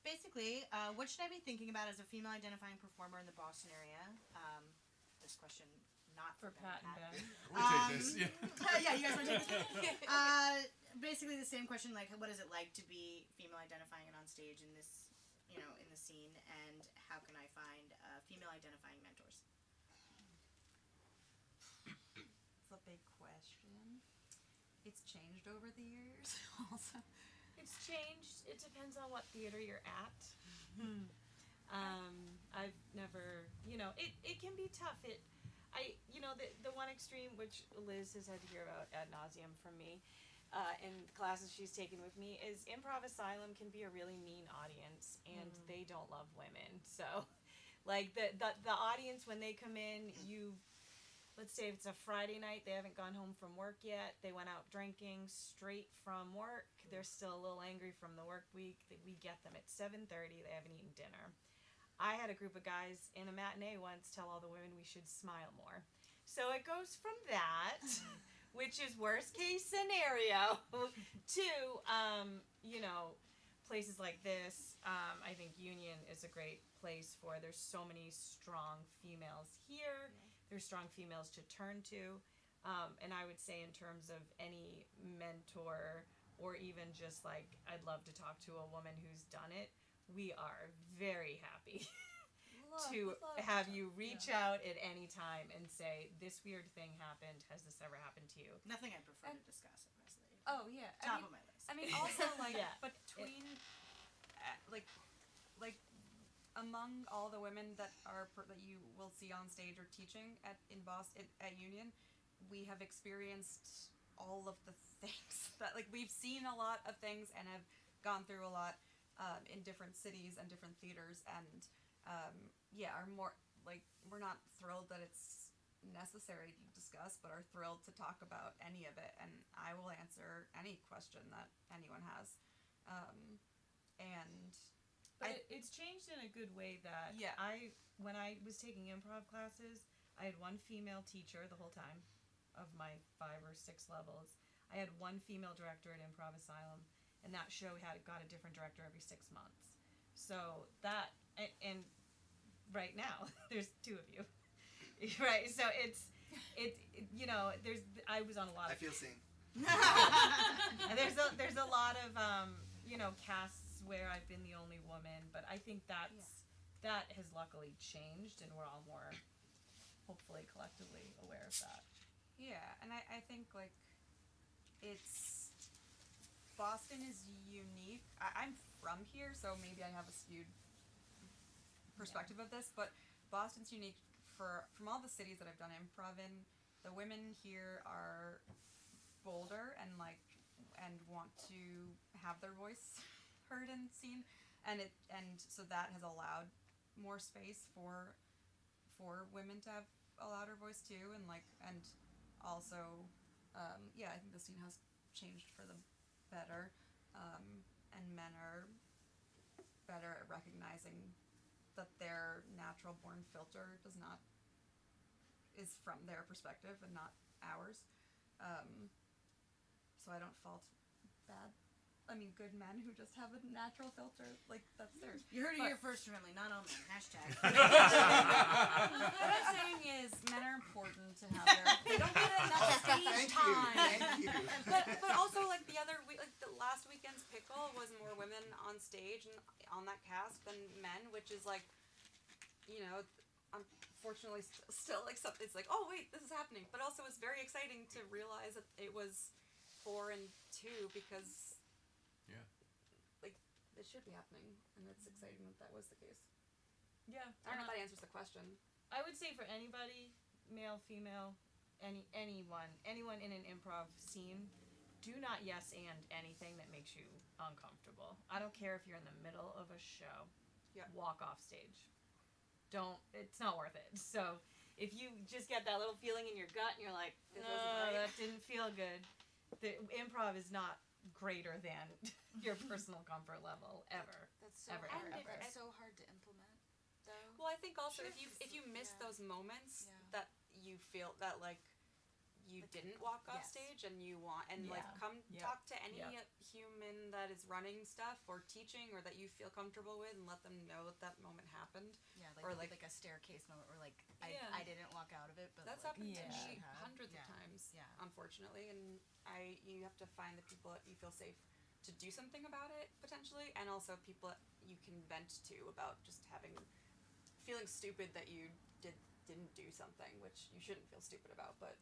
Basically, what should I be thinking about as a female identifying performer in the Boston area? This question not For Pat and Ben. We'll take this. Yeah. yeah, you guys want to take this? Basically the same question, like, what is it like to be female identifying and on stage in this, in the scene, and how can I find female identifying mentors? It's a big question. It's changed over the years, also. It's changed. It depends on what theater you're at. I've never, it can be tough. The one extreme, which Liz has had to hear about ad nauseum from me, in classes she's taken with me, is Improv Asylum can be a really mean audience, and they don't love women. So, like the audience when they come in, let's say if it's a Friday night, they haven't gone home from work yet, they went out drinking straight from work, they're still a little angry from the work week, we get them at 7:30, they haven't eaten dinner. I had a group of guys in a matinee once tell all the women we should smile more. So it goes from that, which is worst case scenario, to, places like this. I think Union is a great place for, there's so many strong females here. There's strong females to turn to. And I would say in terms of any mentor, or even just like, I'd love to talk to a woman who's done it, we are very happy to have you reach out at any time and say, this weird thing happened, has this ever happened to you? Nothing I prefer And- to discuss, honestly. Oh yeah. Top of my list. I mean, also like Yeah. between, like, among all the women that that you will see on stage or teaching in Boston at Union, we have experienced all of the things that we've seen a lot of things and have gone through a lot in different cities and different theaters, and are more we're not thrilled that it's necessary to discuss, but are thrilled to talk about any of it, and I will answer any question that anyone has. But it's changed in a good way that when I was taking improv classes, I had one female teacher the whole time of my 5 or 6 levels. I had one female director at Improv Asylum, and that show got a different director every 6 months. So that, and right now there's 2 of you, right? So it's I was on a lot of. I feel seen. And there's a lot of casts where I've been the only woman, but I think that has luckily changed, and we're all more hopefully collectively aware of that. Yeah, and I think it's Boston is unique. I'm from here, so maybe I have a skewed perspective of this, but Boston's unique from all the cities that I've done improv in. The women here are bolder and want to have their voice heard and seen, and so that has allowed more space for women to have a louder voice too, and also I think the scene has changed for the better, and men are better at recognizing that their natural born filter is from their perspective and not ours. So I don't fault good men who just have a natural filter, that's theirs. You heard it here first, Rimley, not all men. Hashtag. What I'm saying is men are important to have they don't get enough stage time. Thank you. But also the other week, the last weekend's pickle was more women on stage and on that cast than men, which is unfortunately still something. It's oh wait, this is happening, but also it's very exciting to realize that it was 4 and 2 because it should be happening, and it's exciting that was the case. Yeah, I don't know if that answers the question. I would say for anybody, male, female, anyone in an improv scene, do not yes and anything that makes you uncomfortable. I don't care if you're in the middle of a show. Yeah. Walk off stage. It's not worth it. So if you just get that little feeling in your gut and you're like, This no, wasn't right." that didn't feel good, the improv is not greater than your personal comfort level ever. That's so Ever, hard. ever, ever. It's so hard to implement, though. Well, I think also Sure. if you miss Yeah. those moments Yeah. that you feel that you didn't walk off Yes. stage and you want and Yeah. come Yep. talk to any Yep. human that is running stuff or teaching or that you feel comfortable with and let them know that moment happened. Yeah, Or, like a staircase moment where Yeah. I didn't walk out of it, but That's happened to Yeah. me Yeah. hundreds Yeah. of times, Yeah. unfortunately, and you have to find the people that you feel safe to do something about it potentially, and also people that you can vent to about just feeling stupid that you didn't do something, which you shouldn't feel stupid about, but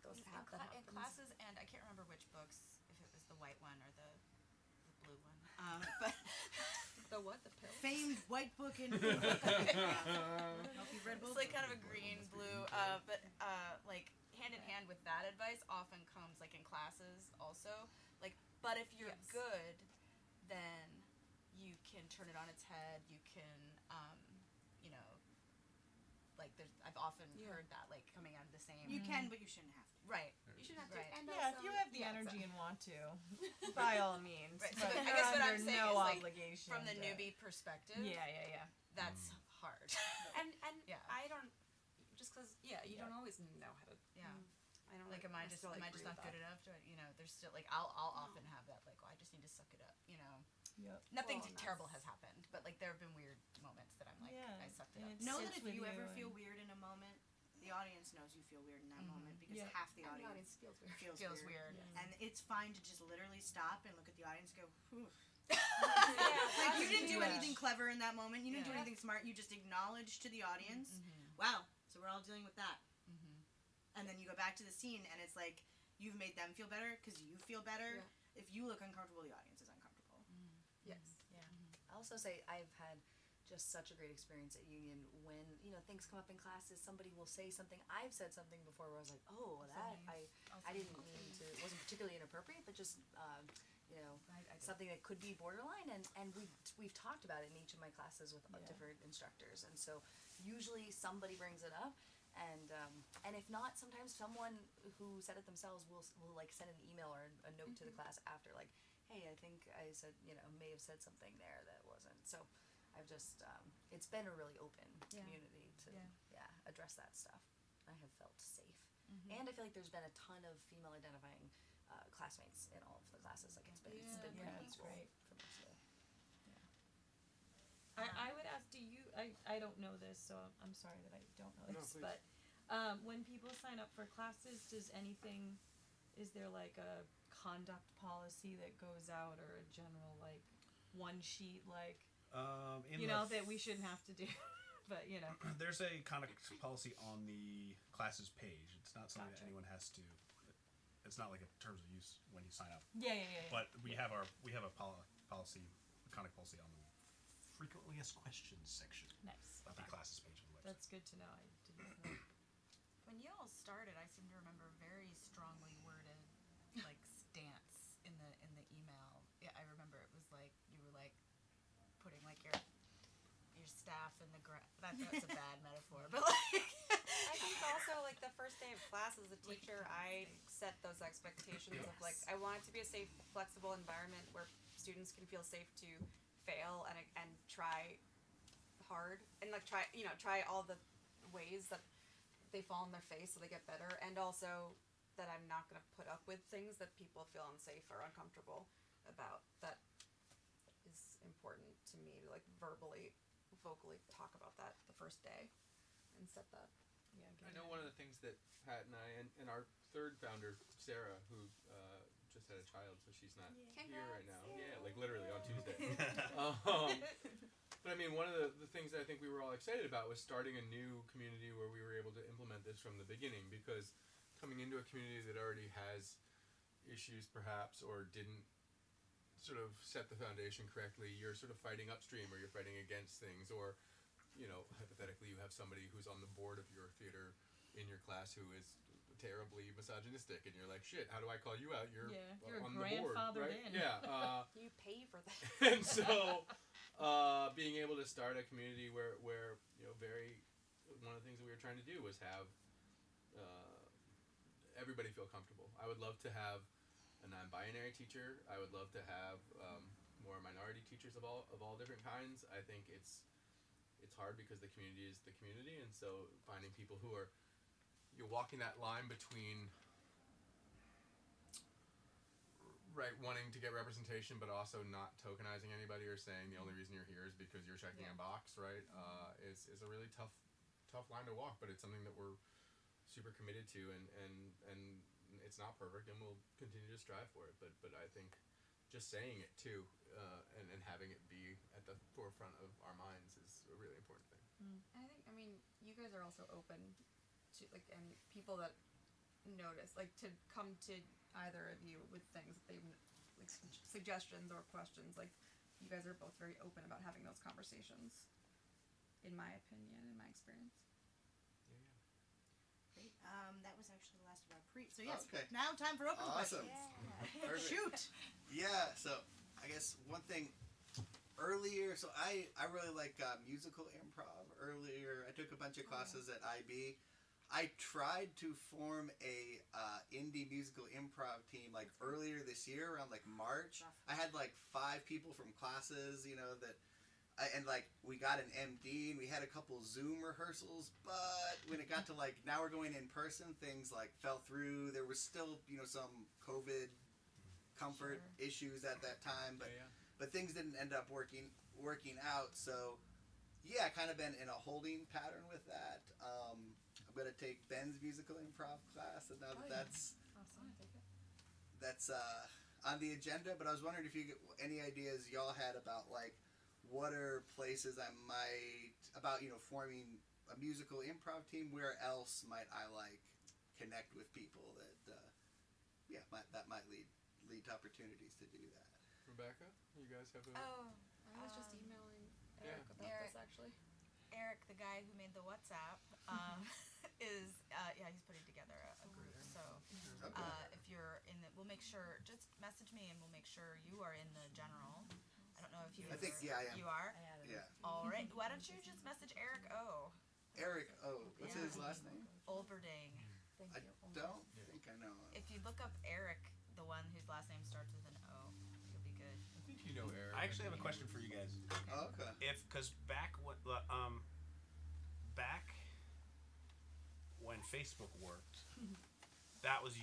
those in happens. classes, and I can't remember which books, if it was the white one or the blue one. But The what? The pill? Famed white book in. Hope you've read both. it's kind of a green, blue, but hand in hand with that advice often comes in classes also. But if you're Yes. good, then you can turn it on its head. You can, I've often Yeah. heard that coming out of the same. You can, but you shouldn't have to. Right. You shouldn't have Right. to. And Yeah, if also, you have the yeah, energy exactly. and want to, by all means. Right, so But I you're guess what I'm under saying no is, obligation From the to- newbie perspective, Yeah. that's hard. And Yeah. I don't just because you don't always know how to. Yeah. I don't Am I just necessarily not agree with good that. enough? There's still I'll often have that I just need to suck it up. Yep. Nothing Well, and terrible that's- has happened, but there have been weird moments that I'm Yeah, I sucked it and up. it's- Know that sits if with you ever you feel and- weird in a moment, the audience knows you feel weird in that moment because Yeah. half the And the audience audience feels weird. feels weird. weird. Yeah. And it's fine to just literally stop and look at the audience and go, whew. Yeah, You didn't do Yeah. anything clever in that moment. You didn't do Yeah. anything smart. You just acknowledged to the audience, Mm-hmm. wow, so we're all dealing with that. Mm-hmm. And then you go back to the scene and it's you've made them feel better because you feel better. Yeah. If you look uncomfortable, the audience is uncomfortable. Yes. I also say I've had just such a great experience at Union when, you know, things come up in classes, somebody will say something. I've said something before where I was like, oh, that, I didn't mean to, it wasn't particularly inappropriate, but just, you know, something that could be borderline, and we've talked about it in each of my classes with different instructors, and so usually somebody brings it up, and if not, sometimes someone who said it themselves will like send an email or a note to the class after, like, hey, I think I said, you know, may have said something there that wasn't. So I've just, it's been a really open community to, address that stuff. I have felt safe. And I feel like there's been a ton of female identifying classmates in all of the classes. Like, it's been pretty equal for most of it. I would ask, do you, I don't know this, so I'm sorry that I don't know No, this, please. but when people sign up for classes, is there like a conduct policy that goes out, or a general like one sheet, like, In you know, that we shouldn't have to do, but you know. There's a conduct policy on the classes page. It's not something that anyone has to. It's not like a terms of use when you sign up. Yeah. But we have a policy, conduct policy on the frequently asked questions section Nice. of the classes page on the website. That's good to know. I didn't know. When you all started, I seem to remember very strongly worded like stance in the email. Yeah, I remember it was like you were like putting like your staff in the ground. That's a bad metaphor, but like I think also like the first day of class as a teacher, I set those expectations of like I want it to be a safe, flexible environment where students can feel safe to fail and try hard and like try all the ways that they fall on their face so they get better, and also that I'm not going to put up with things that people feel unsafe or uncomfortable about. That is important to me to like vocally talk about that the first day and set that. I know one of the things that Pat and I and our third founder, Sarah, who just had a child, so she's not here right now. Yeah, like literally on Tuesday. But I mean, one of the things that I think we were all excited about was starting a new community where we were able to implement this from the beginning, because coming into a community that already has issues perhaps, or didn't sort of set the foundation correctly, you're sort of fighting upstream, or you're fighting against things, or, you know, hypothetically you have somebody who's on the board of your theater in your class who is terribly misogynistic, and you're like, shit, how do I call you out? You're on the board, grandfathered right? in. Yeah. You pay for that. And so, being able to start a community where you know, one of the things that we were trying to do was have everybody feel comfortable. I would love to have a non-binary teacher. I would love to have more minority teachers of all different kinds. I think it's hard because the community is the community, and so finding people who are, you're walking that line between wanting to get representation but also not tokenizing anybody or saying the only reason you're here is because you're checking a box, right? Is a really tough line to walk, but it's something that we're super committed to, and it's not perfect, and we'll continue to strive for it, but I think just saying it too, and having it be at the forefront of our minds is a really important thing. I think, I mean, you guys are also open to, like, and people that notice, like, to come to either of you with things that they've, like, suggestions or questions. Like, you guys are both very open about having those conversations, in my opinion, in my experience. Great. That was actually the last of our pre. So yes, Okay. now time for open Awesome. questions. Perfect. Shoot. Yeah, so I guess one thing earlier, so I really like musical improv. Earlier, I took a bunch of classes at IB. I tried to form a indie musical improv team like earlier this year, around like March. I had like 5 people from classes, you know, and like we got an MD and we had a couple Zoom rehearsals, but when it got to like now we're going in person, things like fell through. There was still, you know, some COVID comfort issues at that time, but things didn't end up working out. So yeah, kind of been in a holding pattern with that. I'm gonna take Ben's musical improv class, and now that's on the agenda. But I was wondering if you any ideas y'all had about like what are places I might forming a musical improv team. Where else might I like connect with people that might lead to opportunities to do that. Rebecca, you guys have a... I was just emailing Eric about Eric. this actually. Eric, the guy who made the WhatsApp, is he's putting together a group. So if you're in the, we'll make sure. Just message me and we'll make sure you are in the general. I don't know if you. I think I am. You are. Yeah. All right. Why don't you just message Eric O. Eric O. What's his last name? Olverding. I don't think I know him. If you look up Eric, the one whose last name starts with an O, you'll be good. I think you know Eric. I actually have a question for you guys. Oh, okay. Because back when Facebook worked, that was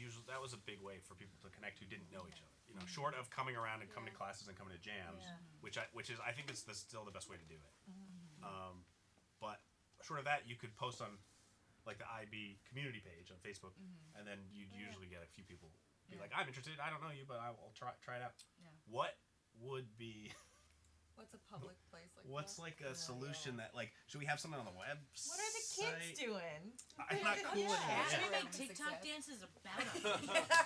a big way for people to connect who didn't know each other. You know, short of coming around and coming to classes and coming to jams, which is I think it's still the best way to do it. But short of that, you could post on like the IB community page on Facebook, and then you'd usually get a few people be like, "I'm interested. I don't know you, but I will try it out." Yeah. What would be What's a public place like what's that? like a solution that like should we have something on the website? What are the kids doing? I'm not cool Should anymore. we make TikTok dances about it?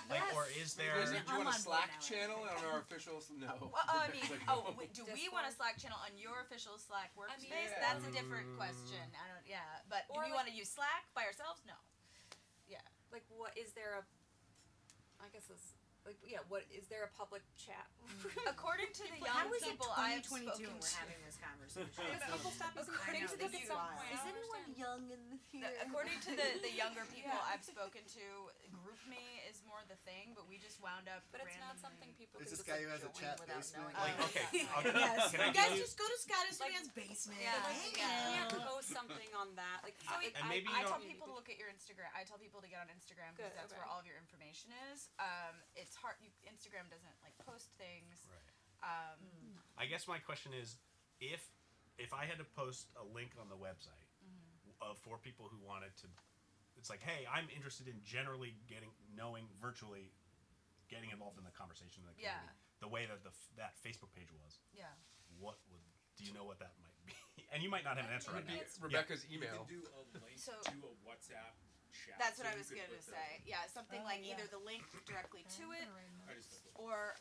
Like, or is there? Do you I'm want a on board Slack now. channel on our official? No. Well, I mean, It's like, do we want a Slack channel on your official Slack workspace? yeah. That's a different question. I don't. Yeah, but Or do we like- want to use Slack by ourselves? No. Yeah. Like, what is there a? I guess this. Like, yeah. What is there a public chat? According to the How young is it people I've 2022 spoken and we're to, having this conversation? Because people stop using According to Facebook the at some youth. point. Is I don't anyone understand. young in here? according to the younger people Yeah. I've spoken to, GroupMe is more the thing, but we just wound up. But it's not randomly- something people Is can this just guy like who has a join chat without basement? knowing. Like, about okay, it. Yes. Can I You guys give you- just go to Scott Estrada's basement. Yeah. Hang You can't out. post something on that. Like, So And maybe I you tell don't- people to look at your Instagram. I tell people to get on Instagram because Good, that's okay. where all of your information is. It's hard. Instagram doesn't like post things. Right. Um, I guess my question is, if I had to post a link on the website for people who wanted to, it's like, hey, I'm interested in generally knowing virtually, getting involved in the conversation in the Yeah. community. The way that that Facebook page was. yeah. Do you know what that might be? And you might not have an answer It right would be now. Rebecca's You email. can do a link So- to a WhatsApp chat. That's so what I you was could going to put the- say. Yeah, something like either the link directly to it, I just put the- or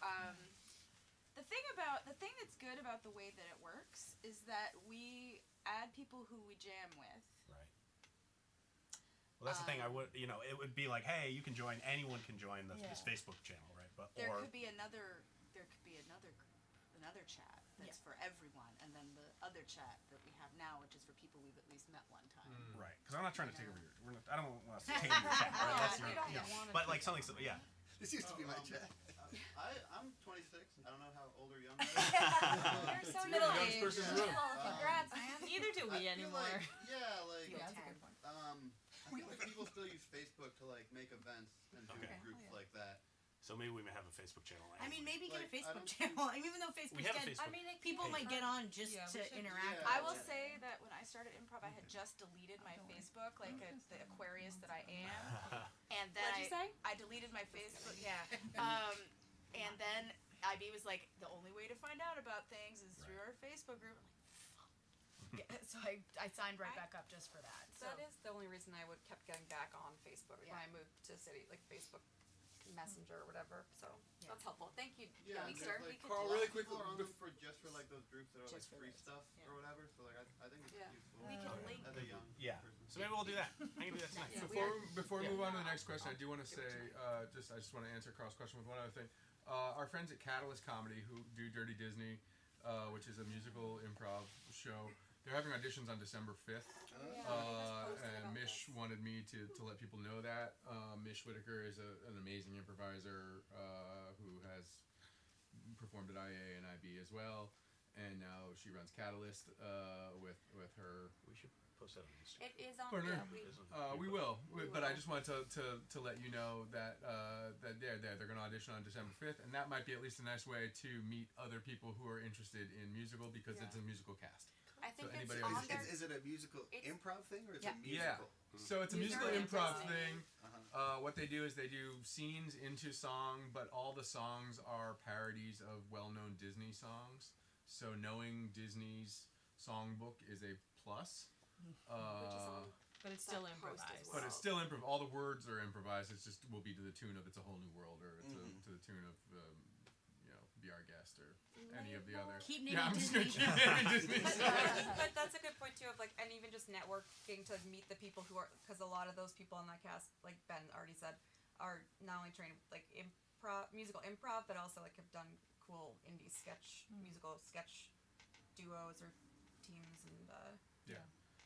the thing that's good about the way that it works is that we add people who we jam with. Right. Well, that's the thing. It would be like, hey, you can join. Anyone can join this Facebook channel, right? But There or could be another chat that's for everyone, and then the other chat that we have now, which is for people we've at least met one time. right, because I'm not trying to take over your. I don't want us to take over your chat. Right? That's your, we don't yeah. wanna But like something, yeah. This used to be my chat. I'm 26. I don't know how old or young. You're so Middle young. age. person's room. Congrats, man. Neither do we I feel anymore. like, yeah, like Yeah, that's a good point. I feel like people still use Facebook to like make events and do Okay. groups like that. So maybe we may have a Facebook channel. I mean, maybe get a Like, I Facebook don't- channel. Even though Facebook's we have a dead, Facebook. I mean, it people might get on just Yeah, to we should- interact. yeah. I will with each say that when I started improv, I had just deleted my Facebook, like the Aquarius that I am, and then What'd you say? I deleted my Facebook. Yeah, and then IB was like, the only way to find out about things is through our Facebook group. I'm like, fuck. Yeah, so I signed right back up just for that. So That is the only reason I kept getting back on Facebook when Yeah. I moved to city, like Facebook Messenger or whatever. So Yeah. that's helpful. Thank you, Yeah, and youngster. there's, like, Carl, a lot really of quick, people are on them bef- for just for like those groups that are Just like for free those. stuff Yeah. or whatever. So like I think it's Yeah. useful. we can link. As a young Yeah. person. So maybe we'll do that. I can do that tonight. Yeah. Before we Yeah. move on to the next question, I do want to say, I just want to answer Carl's question with one other thing. Our friends at Catalyst Comedy, who do Dirty Disney, which is a musical improv show, they're having auditions on December 5th. And Mish wanted me to let people know that. Mish Whitaker is an amazing improviser who has performed at IA and IB as well. And now she runs Catalyst with her. We should post that on Instagram. It is on. Partner. Yeah, We will, but I just wanted to let you know that that they're going to audition on December 5th, and that might be at least a nice way to meet other people who are interested in musical because it's a musical cast. I think So it's anybody on always- their. Is it a musical It's- improv thing or it's Yeah. a musical? So it's a These musical are improv interesting. thing. Uh-huh. What they do is they do scenes into song, but all the songs are parodies of well-known Disney songs. So knowing Disney's songbook is a plus. Which is on But it's still that post as improvised. But it's still improv. All the words are improvised. It's just will be to the tune of "It's a Whole New World" or to the tune of be our guest or any of the other. Keep Yeah, I'm naming just gonna Disney. keep naming Disney. But that's a good point too of like, and even just networking to like, meet the people who are, because a lot of those people on that cast, like Ben already said, are not only trained like musical improv, but also like have done cool indie musical sketch duos or teams, and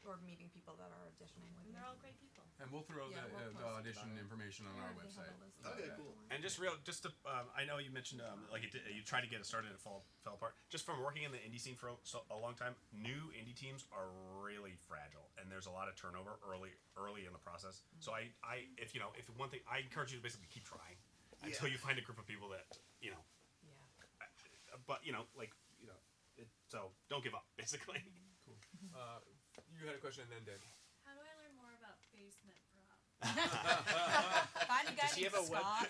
or meeting people that are auditioning with And me. they're all great people. And we'll throw Yeah, the, we'll the post audition about it. information on our website. Okay, cool. And just to, I know you mentioned like you tried to get it started and it fell apart. Just from working in the indie scene for a long time, new indie teams are really fragile, and there's a lot of turnover early in the process. So if one thing, I encourage you to basically keep trying until you find a group of people that But so don't give up, basically. Cool. You had a question, and then Dan. How do I learn more about basement prop? Find a guy Does he named have a web- Scott.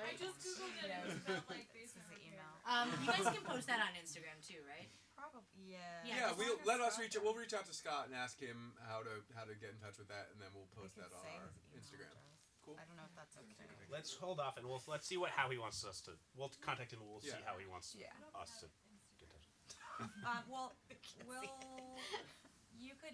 I just googled it. It was about like basement repair. You guys can post that on Instagram too, right? Probably. Yeah, Yeah, just we'll reach out to Scott and ask him how to get in touch with that, and then we'll post that on our Instagram. Cool. I don't know if that's okay. Let's hold off and let's see how he wants us to. We'll contact him and we'll see how he wants us to get in touch. Well, you could,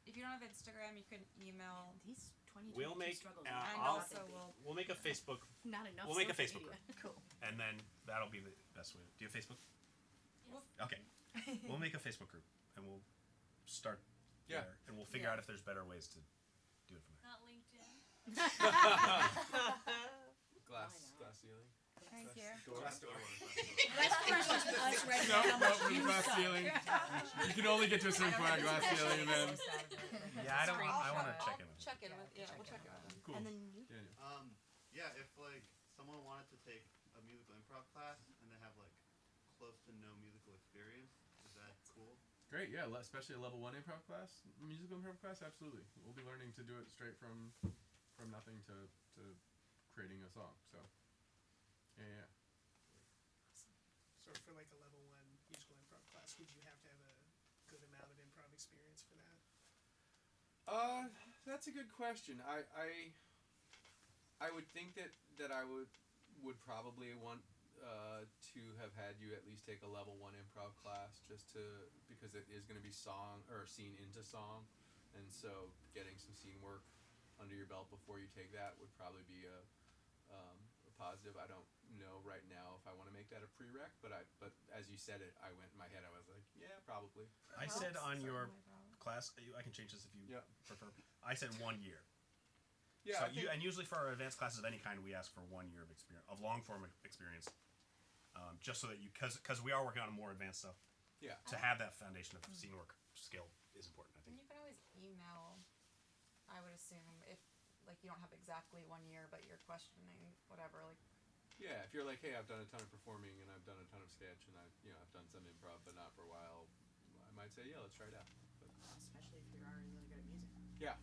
if you don't have Instagram, you can email. These 2022 We'll make struggles. And I'll- also we'll make a Facebook. Not enough. We'll make a social Facebook media. group. And then that'll be the best way. Do you have Facebook? Yes. Okay. We'll make a Facebook group and we'll start Yeah. there, and we'll figure out if there's better ways to do it from there. Not LinkedIn. Glass ceiling. Thank you. Glass door. That's the first one us right No, now. no, for the glass ceiling. You can only get to a certain point on glass ceiling, and then. Yeah, I want to check in with him. Check in with. Yeah, we'll check in with him. Cool. And then you. Daniel. Yeah, if like someone wanted to take a musical improv class and they have like close to no musical experience, is that cool? Great, yeah, especially a level 1 improv class, musical improv class, absolutely. We'll be learning to do it straight from nothing to creating a song. So, yeah. So for like a level 1 musical improv class, would you have to have a good amount of improv experience for that? That's a good question. I would think that I would probably want to have had you at least take a level 1 improv class because it is going to be song or scene into song, and so getting some scene work under your belt before you take that would probably be a positive. I don't know right now if I want to make that a prereq, but as you said it, I went in my head. I was like, yeah, probably. I said on your class, I can change this if you prefer. I said 1 year. Yeah. So and usually for our advanced classes of any kind, we ask for 1 year of experience, of long form experience, just so that because we are working on more advanced stuff. Yeah. To have that foundation of scene work skill is important, I And think. you can always email. I would assume if like you don't have exactly 1 year, but you're questioning whatever. Like. Yeah, if you're like, hey, I've done a ton of performing and I've done a ton of sketch and I've done some improv but not for a while, I might say, yeah, let's try it out. But, Especially if you're already really good at music. yeah.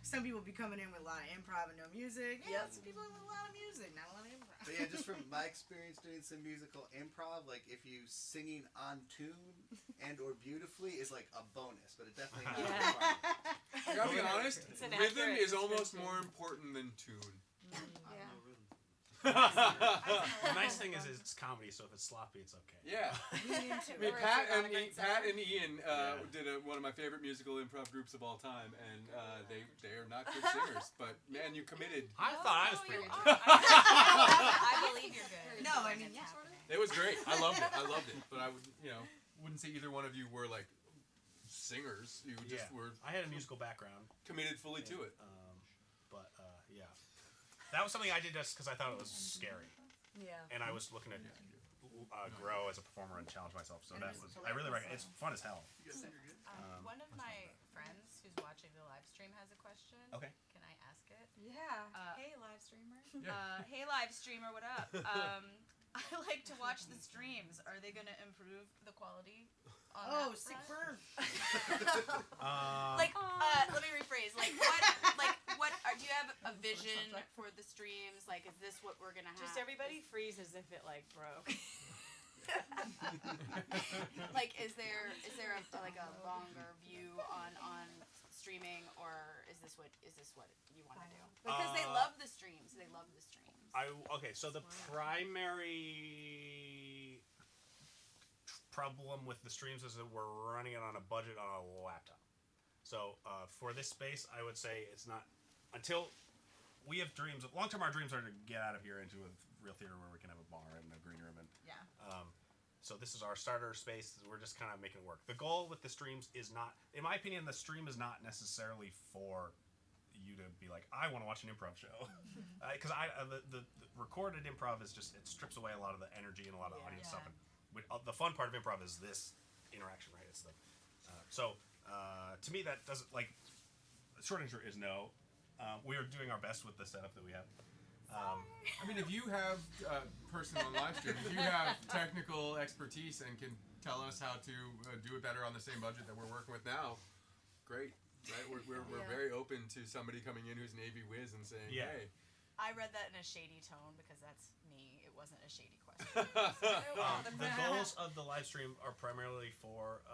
Some people be coming in with a lot of improv and no music. Yep. Some people with a lot of music, not a lot of improv. But yeah, just from my experience doing some musical improv, like if you singing on tune and or beautifully is like a bonus, but it definitely not a requirement. I gotta be honest, It's an rhythm accurate is almost description. more important than tune. I have no rhythm. The nice thing is it's comedy, so if it's sloppy, it's okay. Yeah. Lean into I mean, it. Pat Not a great and Ian did one of my favorite musical improv groups of all time, and they are not good singers, but man, you committed. I thought I was pretty good. I believe you're good. No, I mean, yeah. It was great. I loved it. But I wouldn't say either one of you were like singers. You just were I had a musical background, committed fully to it. but yeah, that was something I did just because I thought it was scary, Yeah. and I was looking to grow as a performer and challenge myself. So that was I really recommend. It's fun as hell. One of my friends who's watching the live stream has a question. Okay. Can I ask it? Yeah. Hey, live streamer. Hey, live streamer, what up? I like to watch the streams. Are they going to improve the quality? On that Sick front? burn. Let me rephrase. What? Do you have a vision for the streams? Like, is this what we're gonna have? Just everybody freezes if it like broke. Like, is there a longer view on streaming, or is this what you want to do? Because they love the streams. They love the streams. So the primary problem with the streams is that we're running it on a budget on a laptop. So for this space, I would say it's not until we have dreams. Long term, our dreams are to get out of here into a real theater where we can have a bar and a green room and Yeah. So this is our starter space. We're just kind of making it work. The goal with the streams is not, in my opinion, the stream is not necessarily for you to be like, I want to watch an improv show, because the recorded improv is just, it strips away a lot of the energy and a lot of the audience stuff. And the fun part of improv is this interaction, right? It's the to me that doesn't like. Short answer is no. We are doing our best with the setup that we have. I mean, if you have person on live stream, if you have technical expertise and can tell us how to do it better on the same budget that we're working with now, great. Right? We're very open to somebody coming in who's Navy whiz and saying, Yeah. hey. I read that in a shady tone because that's me. It wasn't a shady question. The goals of the live stream are primarily for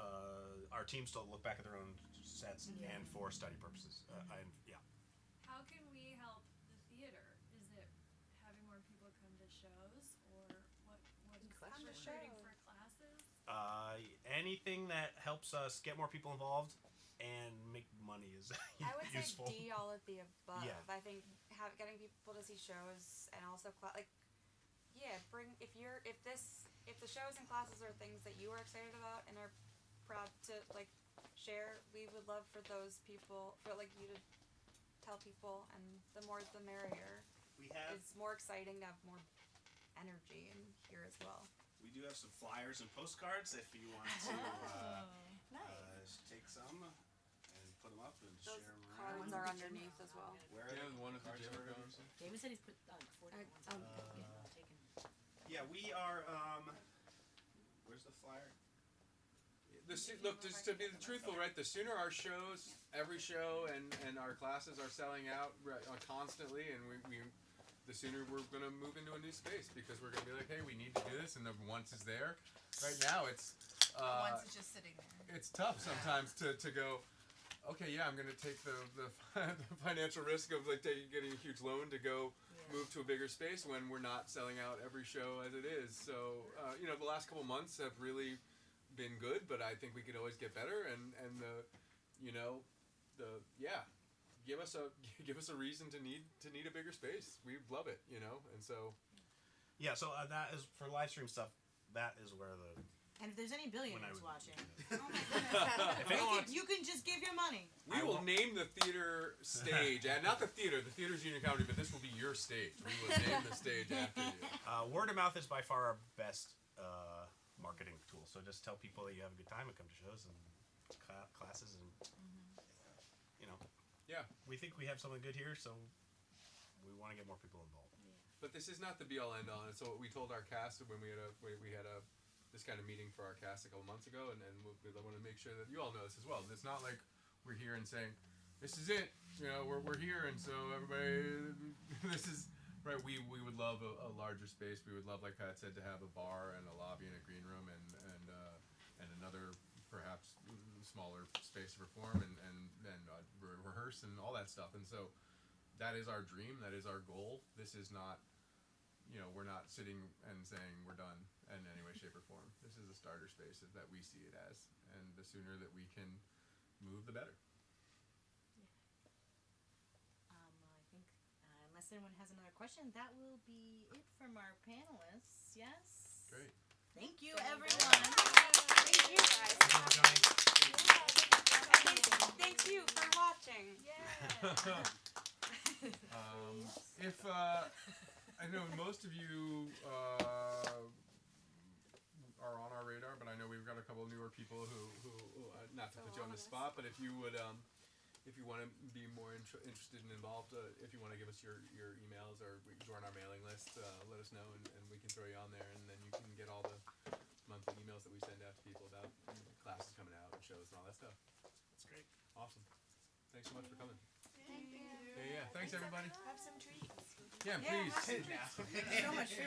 our teams to look back at their own sets and for study purposes. How can we help the theater? Is it having more people come to shows, or what is Come to recruiting shows. for classes? Anything that helps us get more people involved and make money is I would useful. say D, all of the above. Yeah. I think getting people to see shows and also if the shows and classes are things that you are excited about and are proud to like share, we would love for those people for like you to tell people, and the more the merrier. We have It's more exciting to have more energy in here as well. we do have some flyers and postcards if you want to take some and put them up and Those share them cards around. are underneath as well. Where are Yeah, they? the one at the Cards gym are are already- going. David said he's put 40 ones up. Yeah, we are. Where's the flyer? Look, just to be truthful, right? The sooner our shows, every show, and our classes are selling out constantly, and the sooner we're gonna move into a new space because we're gonna be like, hey, we need to do this, and the once is there. Right now, it's Once it's just sitting there. it's tough sometimes to go. Okay, yeah, I'm gonna take the financial risk of like getting a huge loan to go move to a bigger space when we're not selling out every show as it is. So the last couple months have really been good, but I think we could always get better. And give us a reason to need a bigger space. We love it, and so. Yeah, so that is for live stream stuff. That is where the. And if there's any billionaires would- watching, If anyone wants, you can just give your money. We will name the theater stage, and not the theater. The theater's Union Comedy, but this will be your stage. We will name the stage after you. word of mouth is by far our best marketing tool. So just tell people that you have a good time and come to shows and classes, and Yeah. we think we have something good here, so we want to get more people involved. But this is not the be all end all. And so what we told our cast when we had this kind of meeting for our cast a couple months ago, and we want to make sure that you all know this as well. It's not like we're here and saying, this is it. We're here, and so everybody, this is right. We would love a larger space. We would love, like Pat said, to have a bar and a lobby and a green room and another perhaps smaller space to perform and rehearse and all that stuff. And so that is our dream. That is our goal. This is not. We're not sitting and saying we're done in any way, shape, or form. This is a starter space that we see it as, and the sooner that we can move, the better. I think unless anyone has another question, that will be it from our panelists. Yes. Great. Thank you, everyone. Thank you guys. Thank you for watching. If I know most of you are on our radar, but I know we've got a couple of newer people who not to put you on the spot, but if you would, if you want to be more interested and involved, if you want to give us your emails or join our mailing list, let us know and we can throw you on there, and then you can get all the monthly emails that we send out to people about classes coming out and shows and all that stuff. That's great. Awesome. Thanks so much for coming. Thank you. Yeah, thanks everybody. Have some treats. Yeah, please. So much food.